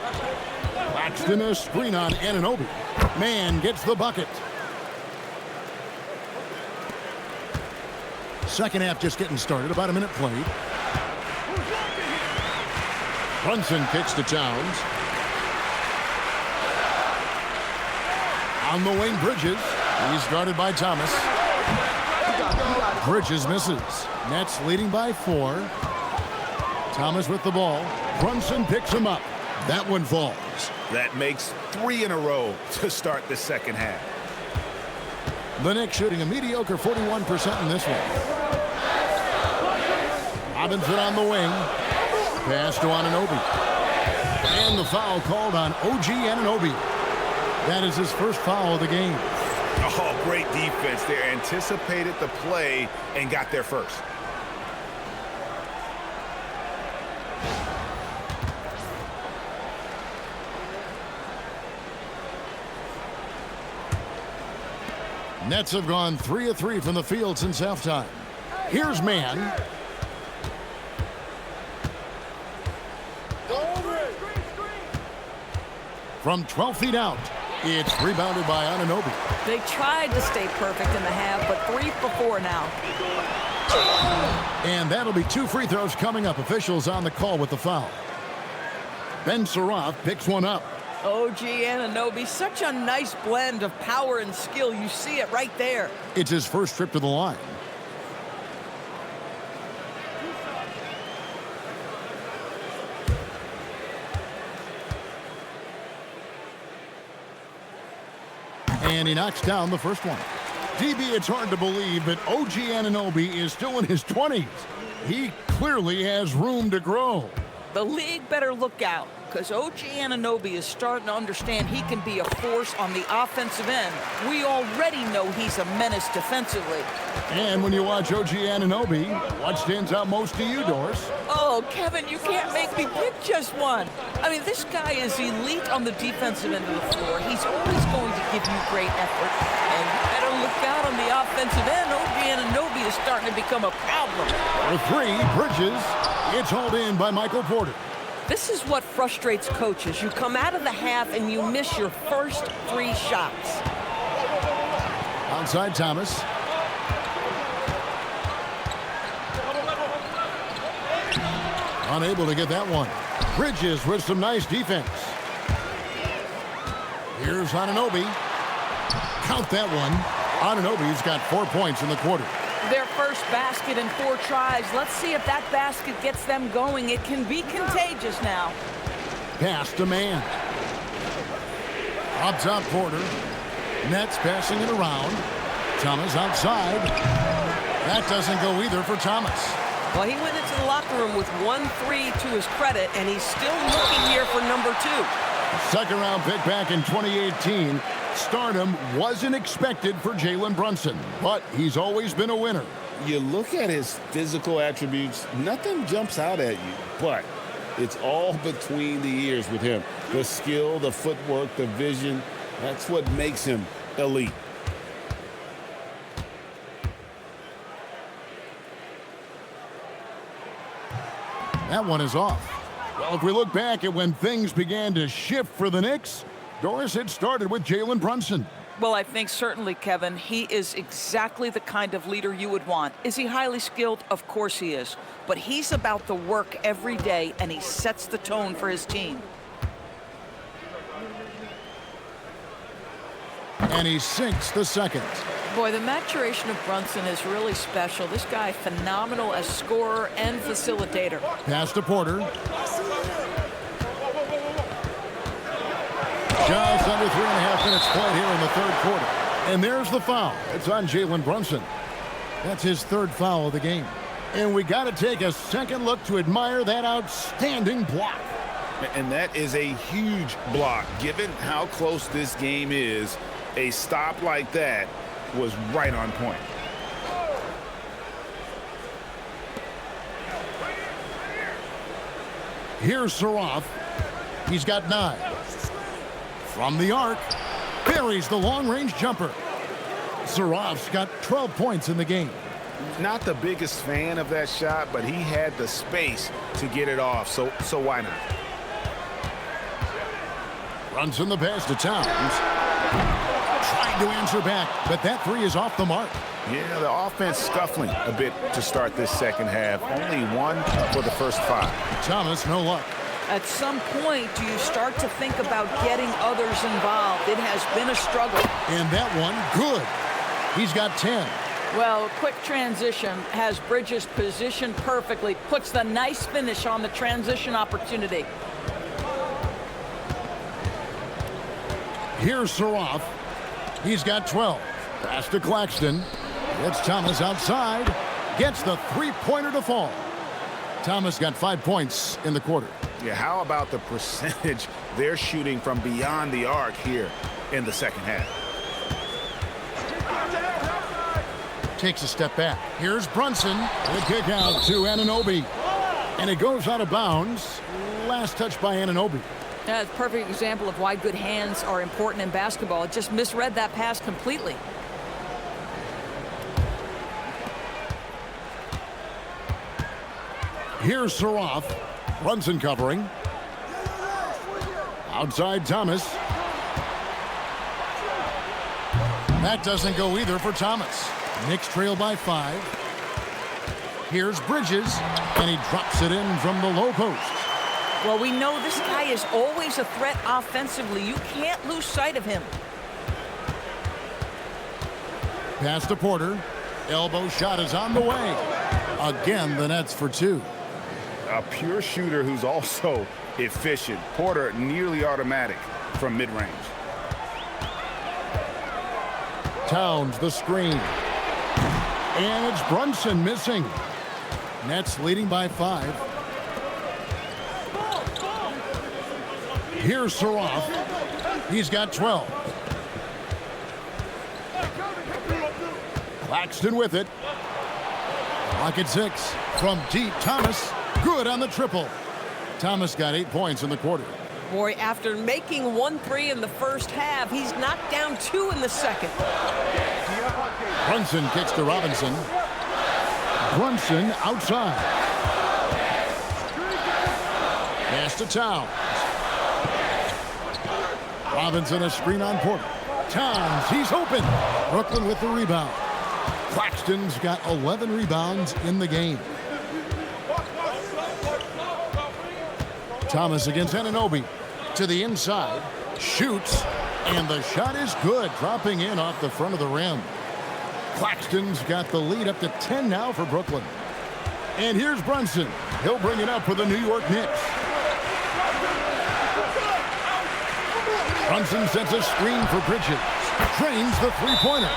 Claxton a screen on Anunoby. Man gets the bucket. Second half just getting started. About a minute played. Brunson kicks to Towns. On the wing, Bridges. He's guarded by Thomas. Bridges misses. Nets leading by 4. Thomas with the ball. Brunson picks him up. That one falls. That makes 3 in a row to start the second half. The Knicks shooting a mediocre 41% in this one. Robinson on the wing. Pass to Anunoby. And the foul called on OG Anunoby. That is his first foul of the game. Oh, great defense there. Anticipated the play and got there first. Nets have gone 3 of 3 from the field since halftime. Here's man. From 12 feet out, it's rebounded by Anunoby. They tried to stay perfect in the half, but 3 for 4 now. And that'll be 2 free throws coming up. Officials on the call with the foul. Ben Saraf picks one up. OG Anunoby, such a nice blend of power and skill. You see it right there. It's his first trip to the line. And he knocks down the first one. DB, it's hard to believe, but OG Anunoby is still in his 20s. He clearly has room to grow. The league better look out, because OG Anunoby is starting to understand he can be a force on the offensive end. We already know he's a menace defensively. And when you watch OG Anunoby, what stands out most to you, Doris? Oh, Kevin, you can't make me pick just one. I mean, this guy is elite on the defensive end of the floor. He's always going to give you great effort. And you better look out on the offensive end. OG Anunoby is starting to become a problem. For 3, Bridges. It's hauled in by Michael Porter. This is what frustrates coaches. You come out of the half and you miss your first 3 shots. Outside Thomas. Unable to get that one. Bridges with some nice defense. Here's Anunoby. Count that one. Anunoby's got 4 points in the quarter. Their first basket in 4 tries. Let's see if that basket gets them going. It can be contagious now. Pass to man. Up top, Porter. Nets passing it around. Thomas outside. That doesn't go either for Thomas. Well, he went into the locker room with 1-3 to his credit, and he's still looking here for number 2. Second round pick back in 2018. Stardom wasn't expected for Jalen Brunson, but he's always been a winner. You look at his physical attributes, nothing jumps out at you, but it's all between the ears with him. The skill, the footwork, the vision, that's what makes him elite. That one is off. Well, if we look back at when things began to shift for the Knicks, Doris had started with Jalen Brunson. Well, I think certainly, Kevin, he is exactly the kind of leader you would want. Is he highly skilled? Of course he is. But he's about the work every day, and he sets the tone for his team. And he sinks the second. Boy, the maturation of Brunson is really special. This guy, phenomenal as scorer and facilitator. Pass to Porter. Just under 3.5 minutes played here in the third quarter. And there's the foul. It's on Jalen Brunson. That's his third foul of the game. And we got to take a second look to admire that outstanding block. And that is a huge block. Given how close this game is, a stop like that was right on point. Here's Saroff. He's got 9. From the arc, buries the long-range jumper. Saroff's got 12 points in the game. Not the biggest fan of that shot, but he had the space to get it off, so why not? Runs in the pass to Towns. Trying to answer back, but that 3 is off the mark. Yeah, the offense scuffling a bit to start this second half. Only 1 for the first 5. Thomas, no luck. At some point, do you start to think about getting others involved? It has been a struggle. And that one, good. He's got 10. Well, quick transition has Bridges positioned perfectly, puts the nice finish on the transition opportunity. Here's Saroff. He's got 12. Pass to Claxton. It's Thomas outside. Gets the three-pointer to fall. Thomas got 5 points in the quarter. Yeah, how about the percentage they're shooting from beyond the arc here in the second half? Takes a step back. Here's Brunson. The kick out to Anunoby. And it goes out of bounds. Last touch by Anunoby. Yeah, it's a perfect example of why good hands are important in basketball. It just misread that pass completely. Here's Saroff. Brunson covering. Outside Thomas. That doesn't go either for Thomas. Knicks trail by 5. Here's Bridges, and he drops it in from the low post. Well, we know this guy is always a threat offensively. You can't lose sight of him. Pass to Porter. Elbow shot is on the way. Again, the Nets for 2. A pure shooter who's also efficient. Porter nearly automatic from mid-range. Towns the screen. And it's Brunson missing. Nets leading by 5. Here's Saroff. He's got 12. Claxton with it. Clock at 6. From deep, Thomas. Good on the triple. Thomas got 8 points in the quarter. Boy, after making 1 3 in the first half, he's knocked down 2 in the second. Brunson kicks to Robinson. Brunson outside. Pass to Towns. Robinson a screen on Porter. Towns, he's open. Brooklyn with the rebound. Claxton's got 11 rebounds in the game. Thomas against Anunoby. To the inside. Shoots. And the shot is good, dropping in off the front of the rim. Claxton's got the lead up to 10 now for Brooklyn. And here's Brunson. He'll bring it up for the New York Knicks. Brunson sets a screen for Bridges. Drains the three-pointer.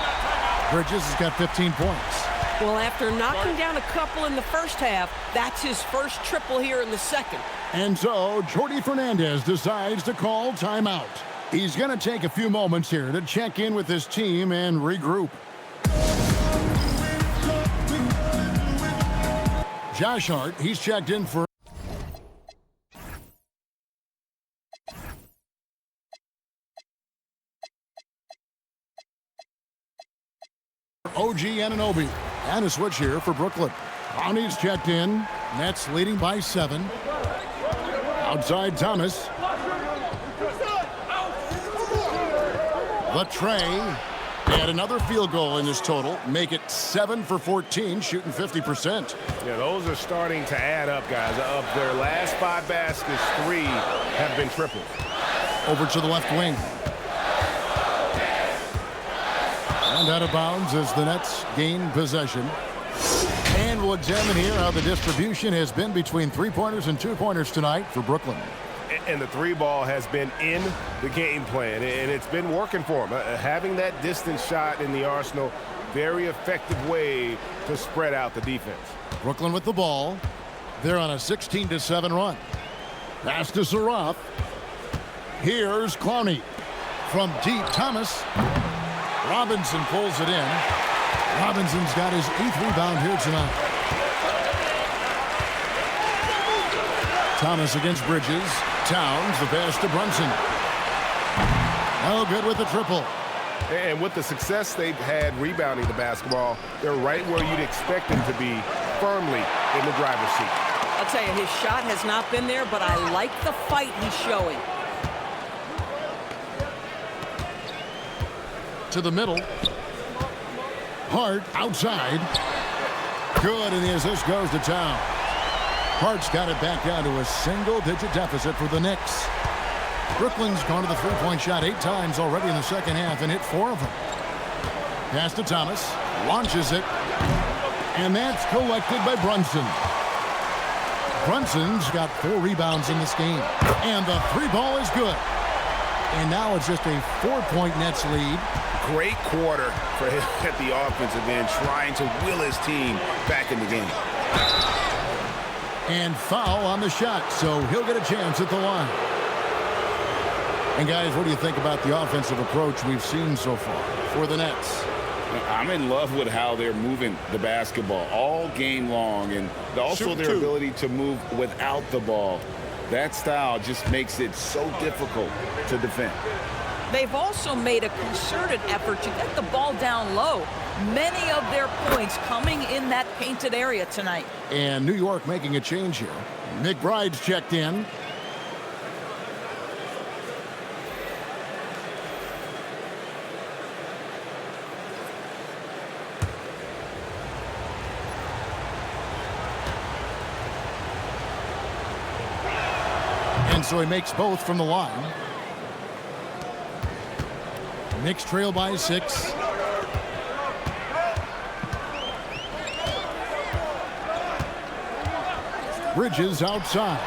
Bridges has got 15 points. Well, after knocking down a couple in the first half, that's his first triple here in the second. And so, Jordi Fernandez decides to call timeout. He's going to take a few moments here to check in with his team and regroup. Josh Hart, he's checked in for OG Anunoby. And a switch here for Brooklyn. Brownie's checked in. Nets leading by 7. Outside Thomas. The tray. And another field goal in this total. Make it 7 for 14, shooting 50%. Yeah, those are starting to add up, guys. Of their last 5 baskets, 3 have been triples. Over to the left wing. And out of bounds as the Nets gain possession. And we'll examine here how the distribution has been between three-pointers and two-pointers tonight for Brooklyn. And the 3-ball has been in the game plan, and it's been working for them. Having that distance shot in the arsenal, very effective way to spread out the defense. Brooklyn with the ball. They're on a 16-7 run. Pass to Saraf. Here's Clowney. From deep, Thomas. Robinson pulls it in. Robinson's got his 8th rebound here tonight. Thomas against Bridges. Towns, the pass to Brunson. No good with the triple. And with the success they've had rebounding the basketball, they're right where you'd expect them to be, firmly in the driver's seat. I'll tell you, his shot has not been there, but I like the fight he's showing. To the middle. Hart outside. Good, and the assist goes to Towns. Hart's got it back down to a single-digit deficit for the Knicks. Brooklyn's gone to the three-point shot 8 times already in the second half and hit 4 of them. Pass to Thomas. Launches it. And that's collected by Brunson. Brunson's got 4 rebounds in this game. And the 3-ball is good. And now it's just a 4-point Nets lead. Great quarter for him at the offensive end, trying to will his team back in the game. And foul on the shot, so he'll get a chance at the line. And guys, what do you think about the offensive approach we've seen so far for the Nets? I'm in love with how they're moving the basketball all game long, and also their ability to move without the ball. That style just makes it so difficult to defend. They've also made a concerted effort to get the ball down low. Many of their points coming in that painted area tonight. And New York making a change here. McBride's checked in. And so he makes both from the line. Knicks trail by 6. Bridges outside.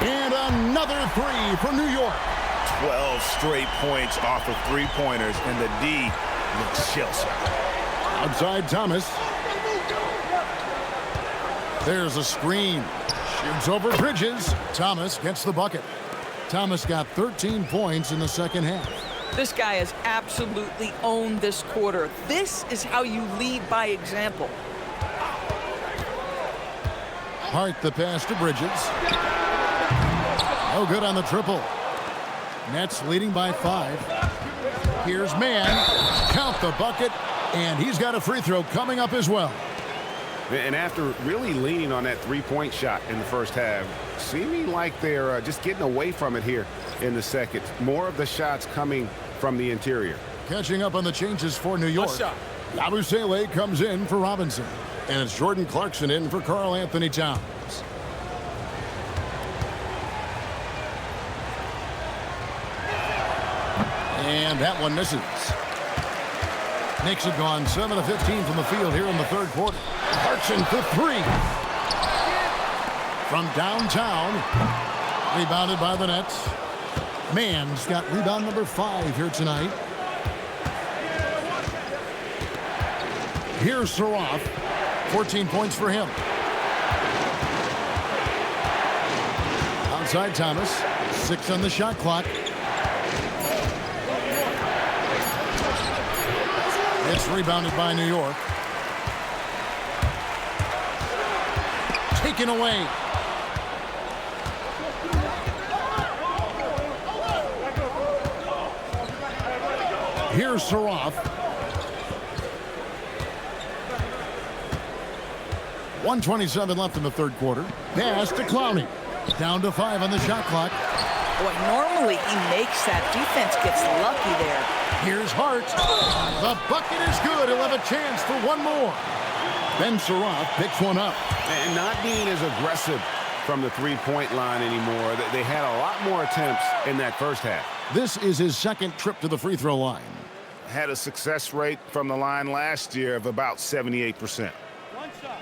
And another 3 for New York. 12 straight points off of 3-pointers, and the D looks shell-shocked. Outside Thomas. There's a screen. Shoots over Bridges. Thomas gets the bucket. Thomas got 13 points in the second half. This guy has absolutely owned this quarter. This is how you lead by example. Hart the pass to Bridges. No good on the triple. Nets leading by 5. Here's Mann. Count the bucket. And he's got a free throw coming up as well. And after really leaning on that 3-point shot in the first half, seeming like they're just getting away from it here in the second. More of the shots coming from the interior. Catching up on the changes for New York. Yabusele comes in for Robinson. And it's Jordan Clarkson in for Karl Anthony Towns. And that one misses. Knicks have gone 7 of 15 from the field here in the third quarter. Clarkson for three. From downtown. Rebounded by the Nets. Mann's got rebound number 5 here tonight. Here's Saroff. 14 points for him. Outside Thomas. 6 on the shot clock. It's rebounded by New York. Taken away. Here's Saroff. 1:27 left in the third quarter. Pass to Clowney. Down to 5 on the shot clock. Boy, normally he makes that. Defense gets lucky there. Here's Hart. The bucket is good. He'll have a chance for one more. Ben Saroff picks one up. And not being as aggressive from the three-point line anymore. They had a lot more attempts in that first half. This is his second trip to the free throw line. Had a success rate from the line last year of about 78%. One shot.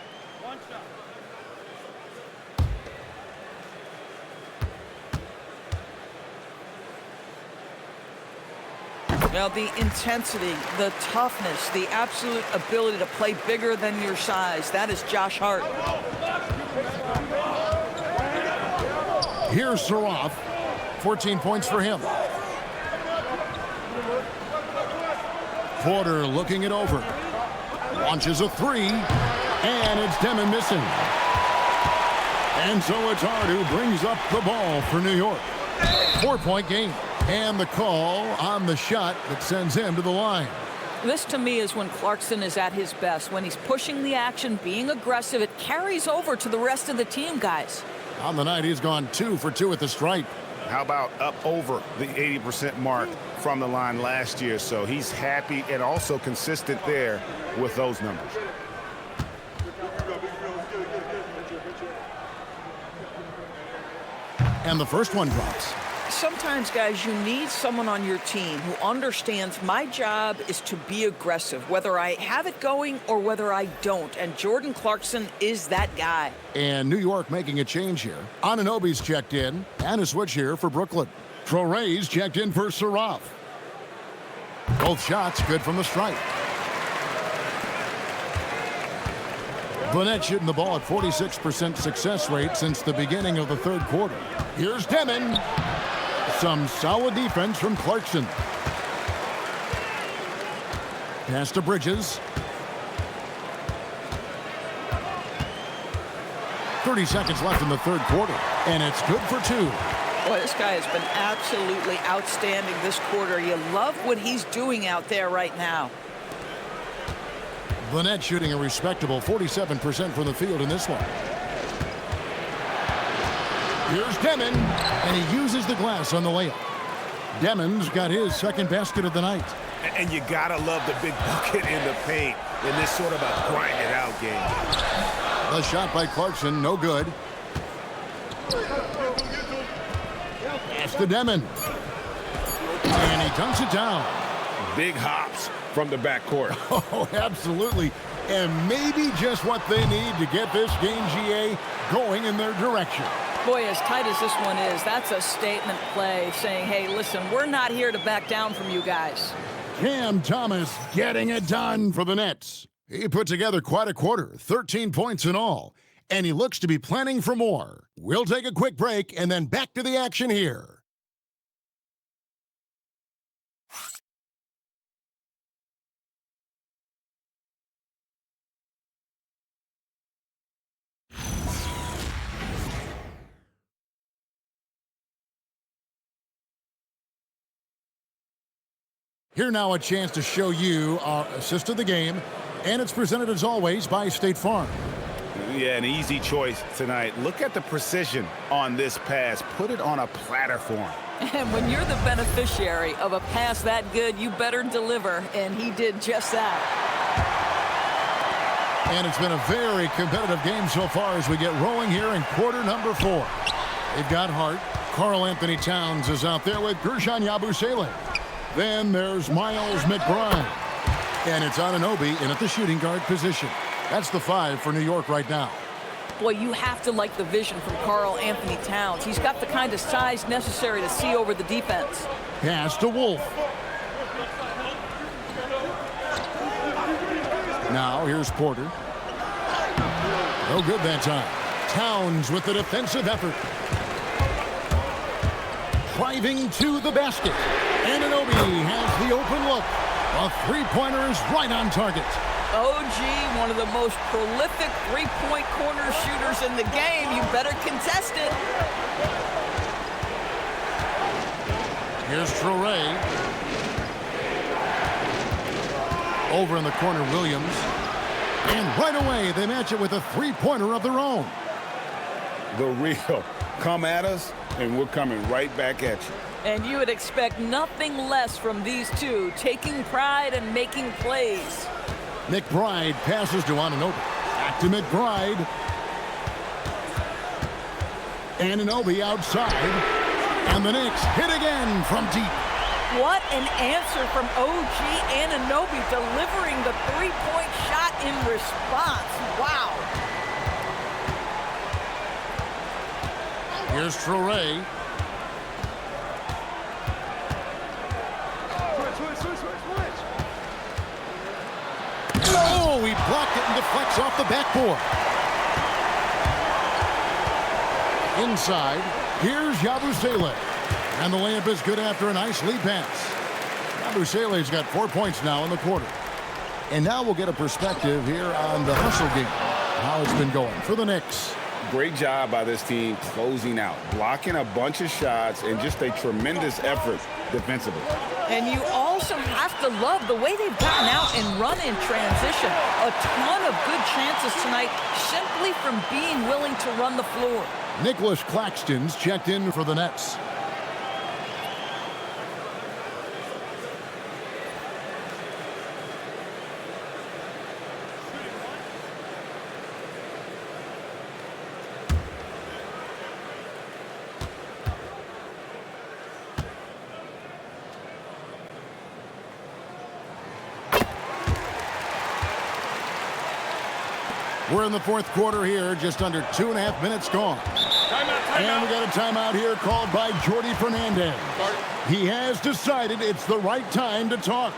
Well, the intensity, the toughness, the absolute ability to play bigger than your size. That is Josh Hart. Here's Saroff. 14 points for him. Porter looking it over. Launches a three. And it's Demon missing. And so it's Hart who brings up the ball for New York. 4-point game. And the call on the shot that sends him to the line. This, to me, is when Clarkson is at his best. When he's pushing the action, being aggressive, it carries over to the rest of the team, guys. On the night, he's gone 2 for 2 at the stripe. How about up over the 80% mark from the line last year? So he's happy and also consistent there with those numbers. And the first one drops. Sometimes, guys, you need someone on your team who understands my job is to be aggressive, whether I have it going or whether I don't. And Jordan Clarkson is that guy. And New York making a change here. Anunoby's checked in, and a switch here for Brooklyn. Traore's checked in for Saroff. Both shots good from the stripe. Burnett shooting the ball at 46% success rate since the beginning of the third quarter. Here's Demon. Some solid defense from Clarkson. Pass to Bridges. 30 seconds left in the third quarter, and it's good for 2. Boy, this guy has been absolutely outstanding this quarter. You love what he's doing out there right now. Burnett shooting a respectable 47% from the field in this one. Here's Demon, and he uses the glass on the layup. Demon's got his second basket of the night. And you gotta love the big bucket in the paint in this sort of a grind-it-out game. The shot by Clarkson, no good. Pass to Demon. And he dunks it down. Big hops from the backcourt. Oh, absolutely. And maybe just what they need to get this game, GA, going in their direction. Boy, as tight as this one is, that's a statement play saying, hey, listen, we're not here to back down from you guys. Cam Thomas getting it done for the Nets. He put together quite a quarter, 13 points in all, and he looks to be planning for more. We'll take a quick break and then back to the action here. Here now a chance to show you our assist of the game, and it's presented as always by State Farm. Yeah, an easy choice tonight. Look at the precision on this pass. Put it on a platter for him. And when you're the beneficiary of a pass that good, you better deliver, and he did just that. And it's been a very competitive game so far as we get rolling here in quarter number 4. They've got Hart. Karl Anthony Towns is out there with Guerschon Yabusele. Then there's Miles McBride. And it's Anunoby in at the shooting guard position. That's the 5 for New York right now. Boy, you have to like the vision from Karl Anthony Towns. He's got the kind of size necessary to see over the defense. Pass to Wolf. Now here's Porter. No good that time. Towns with the defensive effort. Driving to the basket. Anunoby has the open look. A three-pointer is right on target. OG, one of the most prolific three-point corner shooters in the game. You better contest it. Here's Traore. Over in the corner, Williams. And right away, they match it with a three-pointer of their own. The real. Come at us, and we're coming right back at you. And you would expect nothing less from these two, taking pride and making plays. McBride passes to Anunoby. Back to McBride. Anunoby outside. And the Knicks hit again from deep. What an answer from OG Anunoby, delivering the three-point shot in response. Wow. Here's Traore. Oh, he blocked it and deflects off the backboard. Inside, here's Yabusele. And the layup is good after a nice lead pass. Yabusele's got 4 points now in the quarter. And now we'll get a perspective here on the hustle game. How it's been going for the Knicks. Great job by this team closing out, blocking a bunch of shots, and just a tremendous effort defensively. And you also have to love the way they've gotten out and run in transition. A ton of good chances tonight simply from being willing to run the floor. Nicholas Claxton's checked in for the Nets. We're in the fourth quarter here, just under 2.5 minutes gone. And we got a timeout here called by Jordi Fernandez. He has decided it's the right time to talk.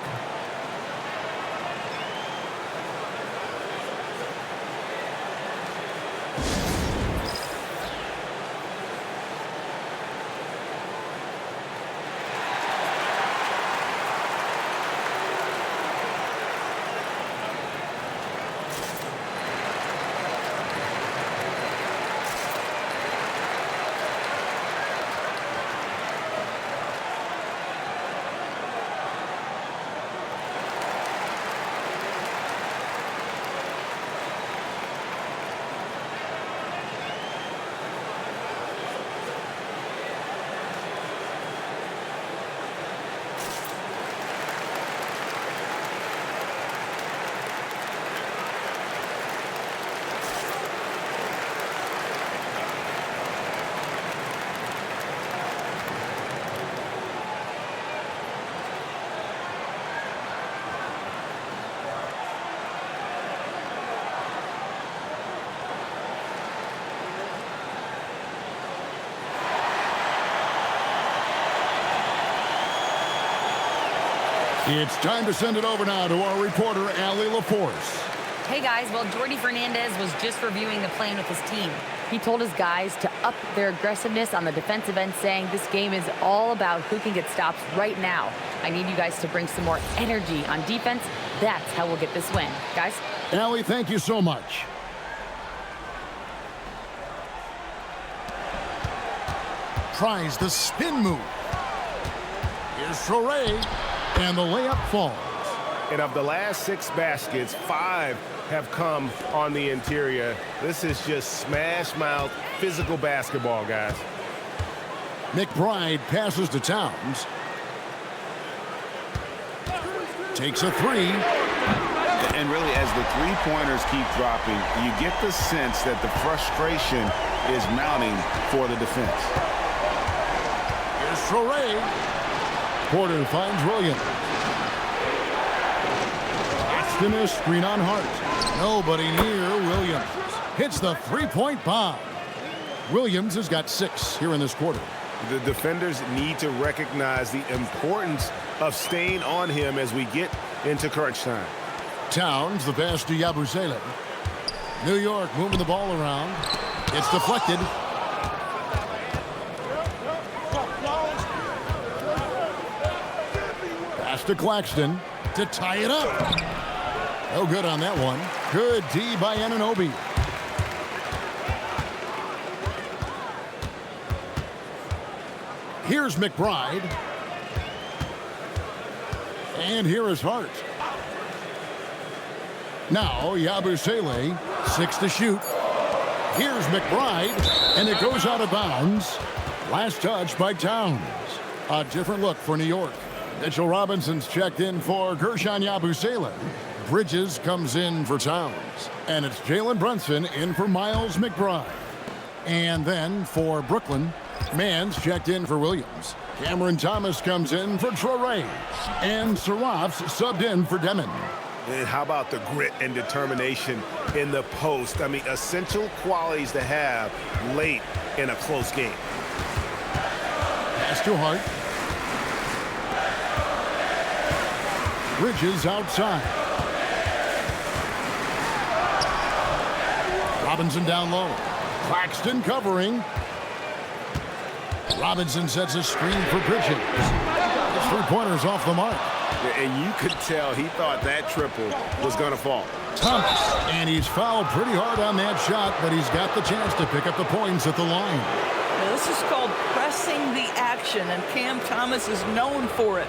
It's time to send it over now to our reporter, Allie LaForce. Hey guys, well, Jordi Fernandez was just reviewing the plan with his team. He told his guys to up their aggressiveness on the defensive end, saying this game is all about who can get stops right now. I need you guys to bring some more energy on defense. That's how we'll get this win. Guys? Allie, thank you so much. Tries the spin move. Here's Traore, and the layup falls. And of the last 6 baskets, 5 have come on the interior. This is just smash-mouth, physical basketball, guys. McBride passes to Towns. Takes a three. And really, as the three-pointers keep dropping, you get the sense that the frustration is mounting for the defense. Here's Traore. Porter finds Williams. Aston a screen on Hart. Nobody near Williams. Hits the three-point bomb. Williams has got 6 here in this quarter. The defenders need to recognize the importance of staying on him as we get into crunch time. Towns, the pass to Yabusele. New York moving the ball around. It's deflected. Pass to Claxton to tie it up. No good on that one. Good D by Anunoby. Here's McBride. And here is Hart. Now Yabusele, 6 to shoot. Here's McBride, and it goes out of bounds. Last touch by Towns. A different look for New York. Mitchell Robinson's checked in for Gershon Yabusele. Bridges comes in for Towns. And it's Jalen Brunson in for Miles McBride. And then for Brooklyn, Mann's checked in for Williams. Cameron Thomas comes in for Traore. And Saraf's subbed in for Demon. And how about the grit and determination in the post? I mean, essential qualities to have late in a close game. Pass to Hart. Bridges outside. Robinson down low. Claxton covering. Robinson sets a screen for Bridges. His three-pointer's off the mark. And you could tell he thought that triple was going to fall. Thomas, and he's fouled pretty hard on that shot, but he's got the chance to pick up the points at the line. Now, this is called pressing the action, and Cam Thomas is known for it.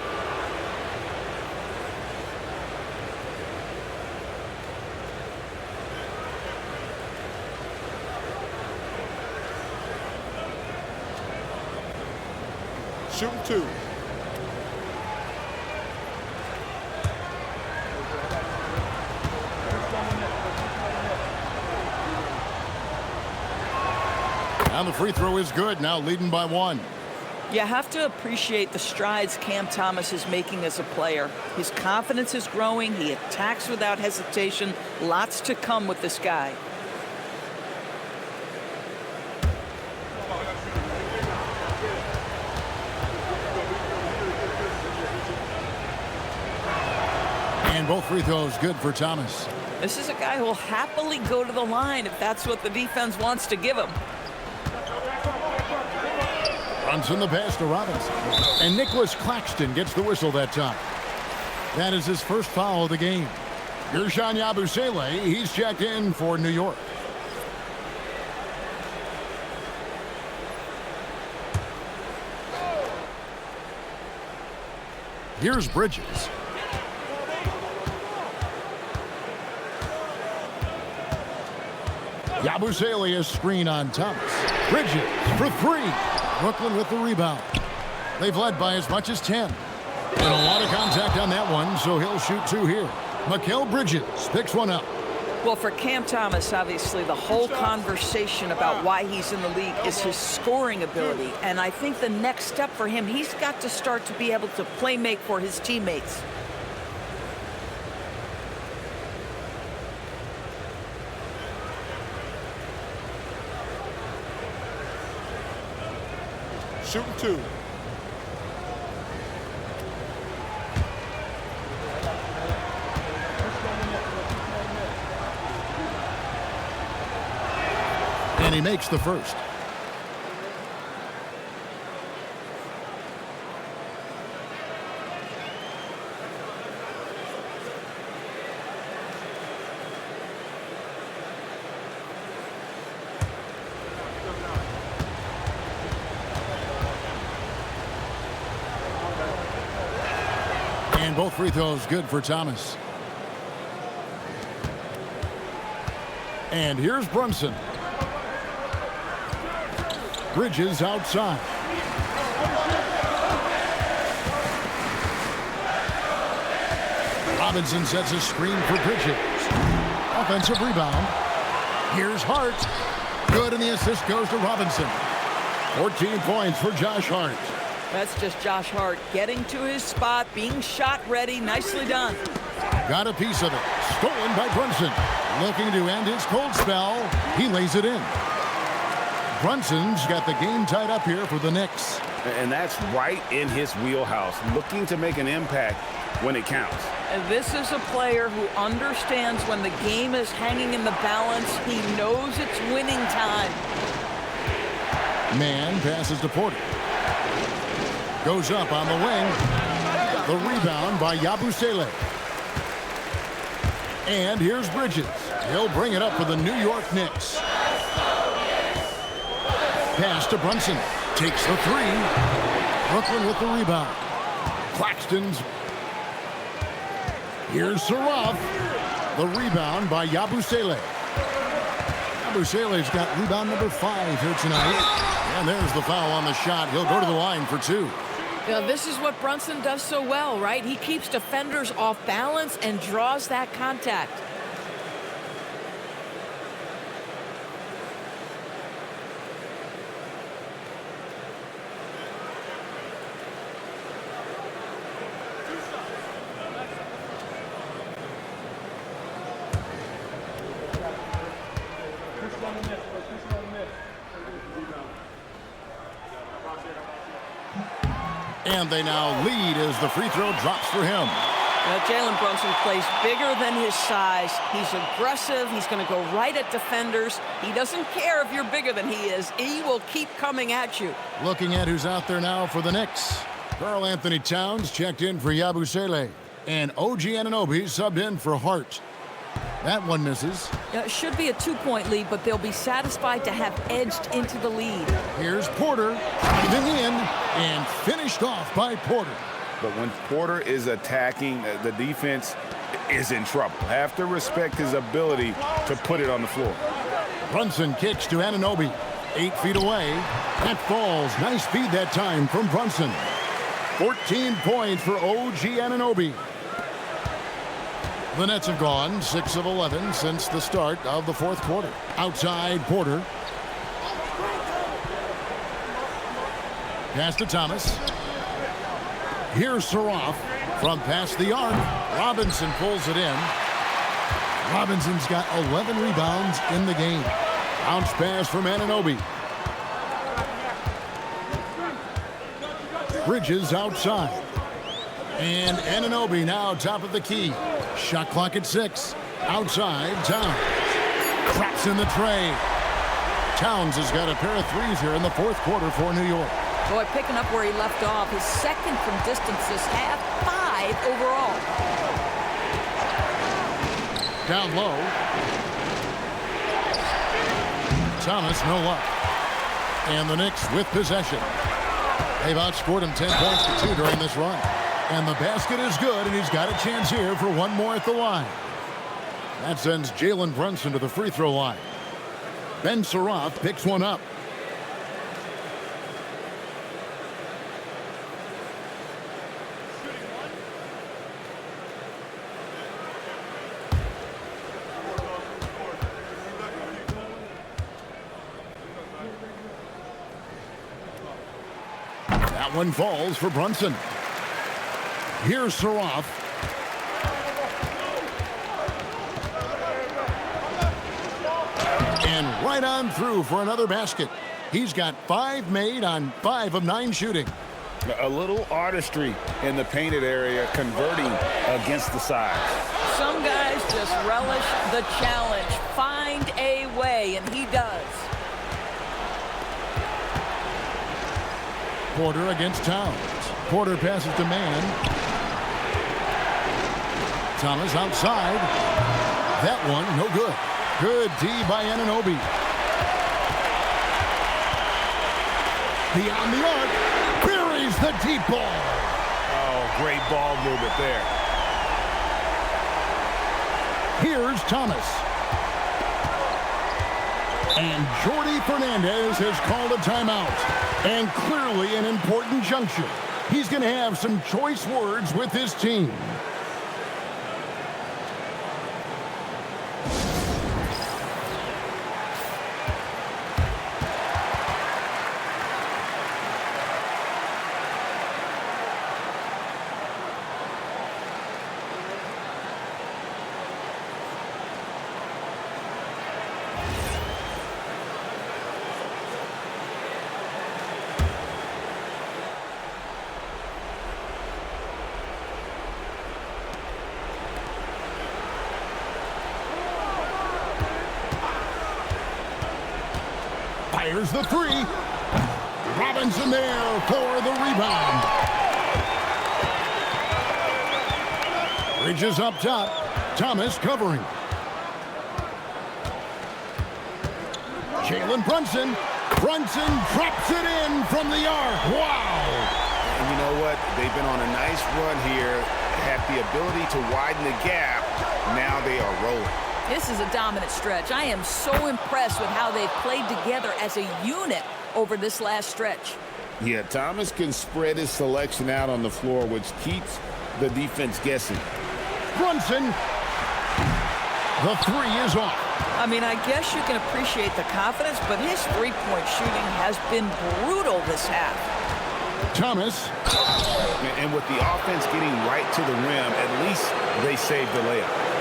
Shooting 2. And the free throw is good, now leading by 1. You have to appreciate the strides Cam Thomas is making as a player. His confidence is growing. He attacks without hesitation. Lots to come with this guy. And both free throws good for Thomas. This is a guy who will happily go to the line if that's what the defense wants to give him. Brunson the pass to Robinson. And Nicholas Claxton gets the whistle that time. That is his first foul of the game. Gershon Yabusele, he's checked in for New York. Here's Bridges. Yabusele, a screen on Thomas. Bridges for 3. Brooklyn with the rebound. They've led by as much as 10. And a lot of contact on that one, so he'll shoot 2 here. Mikal Bridges picks one up. Well, for Cam Thomas, obviously, the whole conversation about why he's in the league is his scoring ability. And I think the next step for him, he's got to start to be able to play make for his teammates. Shooting 2. And he makes the first. And both free throws good for Thomas. And here's Brunson. Bridges outside. Robinson sets a screen for Bridges. Offensive rebound. Here's Hart. Good, and the assist goes to Robinson. 14 points for Josh Hart. That's just Josh Hart getting to his spot, being shot ready. Nicely done. Got a piece of it. Stolen by Brunson. Looking to end his cold spell. He lays it in. Brunson's got the game tied up here for the Knicks. And that's right in his wheelhouse, looking to make an impact when it counts. And this is a player who understands when the game is hanging in the balance. He knows it's winning time. Man passes to Porter. Goes up on the wing. The rebound by Yabusele. And here's Bridges. He'll bring it up for the New York Knicks. Pass to Brunson. Takes the three. Brooklyn with the rebound. Claxton's. Here's Saraf. The rebound by Yabusele. Yabusele's got rebound number 5 here tonight. And there's the foul on the shot. He'll go to the line for 2. Now, this is what Brunson does so well, right? He keeps defenders off balance and draws that contact. And they now lead as the free throw drops for him. Jalen Brunson plays bigger than his size. He's aggressive. He's going to go right at defenders. He doesn't care if you're bigger than he is. He will keep coming at you. Looking at who's out there now for the Knicks. Karl Anthony Towns checked in for Yabusele. And OG Anunoby subbed in for Hart. That one misses. It should be a 2-point lead, but they'll be satisfied to have edged into the lead. Here's Porter, driving in, and finished off by Porter. But when Porter is attacking, the defense is in trouble. Have to respect his ability to put it on the floor. Brunson kicks to Anunoby. 8 feet away. That falls. Nice feed that time from Brunson. 14 points for OG Anunoby. The Nets have gone 6 of 11 since the start of the fourth quarter. Outside, Porter. Pass to Thomas. Here's Saraf from past the arc. Robinson pulls it in. Robinson's got 11 rebounds in the game. Bounce pass from Anunoby. Bridges outside. And Anunoby now top of the key. Shot clock at 6. Outside, Towns. Traps in the tray. Towns has got a pair of threes here in the fourth quarter for New York. Boy, picking up where he left off. His second from distance this half, 5 overall. Down low. Thomas, no luck. And the Knicks with possession. They've outscored him 10 points to 2 during this run. And the basket is good, and he's got a chance here for one more at the line. That sends Jalen Brunson to the free throw line. Ben Saraf picks one up. That one falls for Brunson. Here's Saraf. And right on through for another basket. He's got 5 made on 5 of 9 shooting. A little artistry in the painted area, converting against the sides. Some guys just relish the challenge. Find a way, and he does. Porter against Towns. Porter passes to Man. Thomas outside. That one, no good. Good D by Anunoby. Beyond the arc. Buries the deep ball. Oh, great ball movement there. Here's Thomas. And Jordi Fernandez has called a timeout. And clearly an important juncture. He's going to have some choice words with his team. Fires the three. Robinson there for the rebound. Bridges up top. Thomas covering. Jalen Brunson. Brunson drops it in from the arc. Wow. And you know what? They've been on a nice run here, have the ability to widen the gap. Now they are rolling. This is a dominant stretch. I am so impressed with how they've played together as a unit over this last stretch. Yeah, Thomas can spread his selection out on the floor, which keeps the defense guessing. Brunson. The three is off. I mean, I guess you can appreciate the confidence, but his three-point shooting has been brutal this half. Thomas. And with the offense getting right to the rim, at least they saved the layup.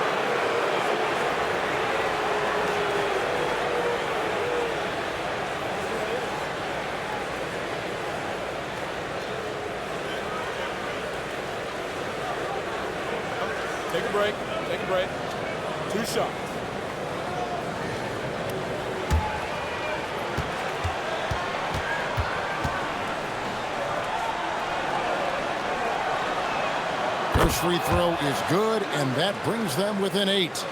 Take a break. Take a break. 2 shots. First free throw is good, and that brings them within 8.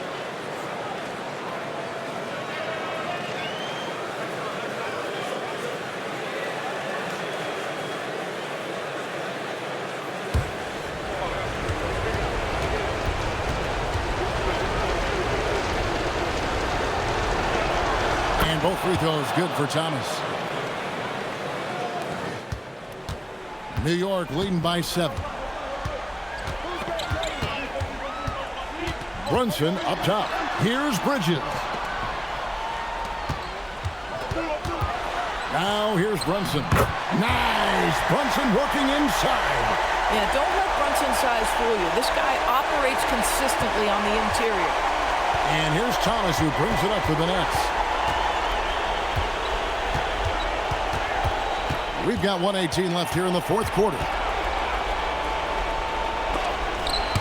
And both free throws good for Thomas. New York leading by 7. Brunson up top. Here's Bridges. Now here's Brunson. Nice. Brunson working inside. Yeah, don't let Brunson's size fool you. This guy operates consistently on the interior. And here's Thomas, who brings it up for the Nets. We've got 1:18 left here in the fourth quarter.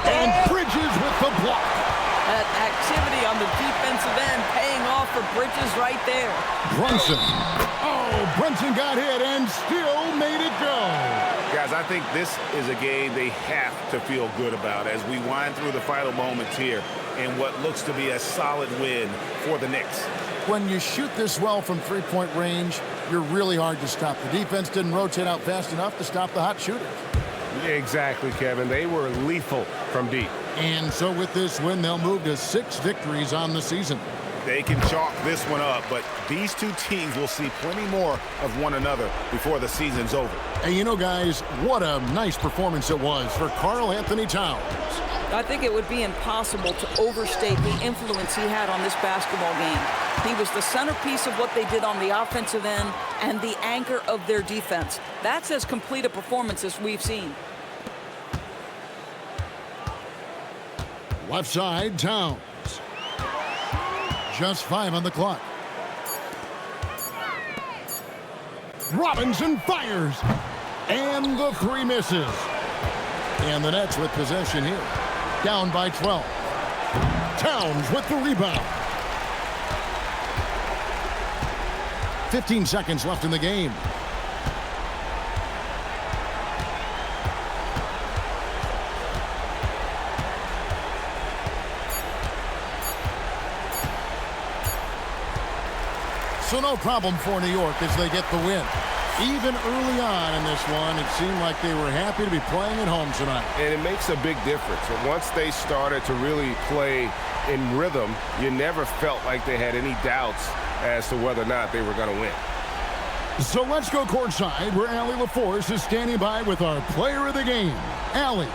And Bridges with the block. That activity on the defensive end paying off for Bridges right there. Brunson. Oh, Brunson got hit and still made it go. Guys, I think this is a game they have to feel good about as we wind through the final moments here in what looks to be a solid win for the Knicks. When you shoot this well from three-point range, you're really hard to stop. The defense didn't rotate out fast enough to stop the hot shooters. Exactly, Kevin. They were lethal from deep. And so with this win, they'll move to 6 victories on the season. They can chalk this one up, but these two teams will see plenty more of one another before the season's over. And you know, guys, what a nice performance it was for Karl Anthony Towns. I think it would be impossible to overstate the influence he had on this basketball game. He was the centerpiece of what they did on the offensive end and the anchor of their defense. That's as complete a performance as we've seen. Left side, Towns. Just 5 on the clock. Robinson fires. And the 3 misses. And the Nets with possession here. Down by 12. Towns with the rebound. 15 seconds left in the game. So no problem for New York as they get the win. Even early on in this one, it seemed like they were happy to be playing at home tonight. And it makes a big difference. And once they started to really play in rhythm, you never felt like they had any doubts as to whether or not they were going to win. So let's go courtside where Allie LaForce is standing by with our player of the game. Allie.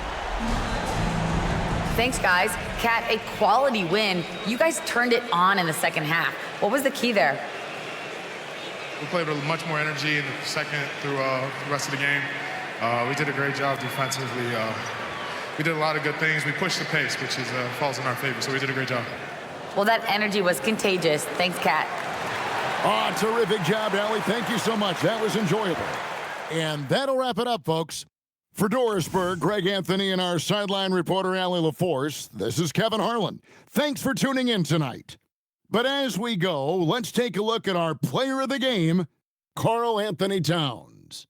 Thanks, guys. Kat, a quality win. You guys turned it on in the second half. What was the key there? We played with much more energy in the second through the rest of the game. We did a great job defensively. We did a lot of good things. We pushed the pace, which is falls in our favor, so we did a great job. Well, that energy was contagious. Thanks, Kat. Oh, terrific job, Allie. Thank you so much. That was enjoyable. And that'll wrap it up, folks. For Dorisburg, Greg Anthony, and our sideline reporter, Allie LaForce, this is Kevin Harlan. Thanks for tuning in tonight. But as we go, let's take a look at our player of the game, Karl Anthony Towns.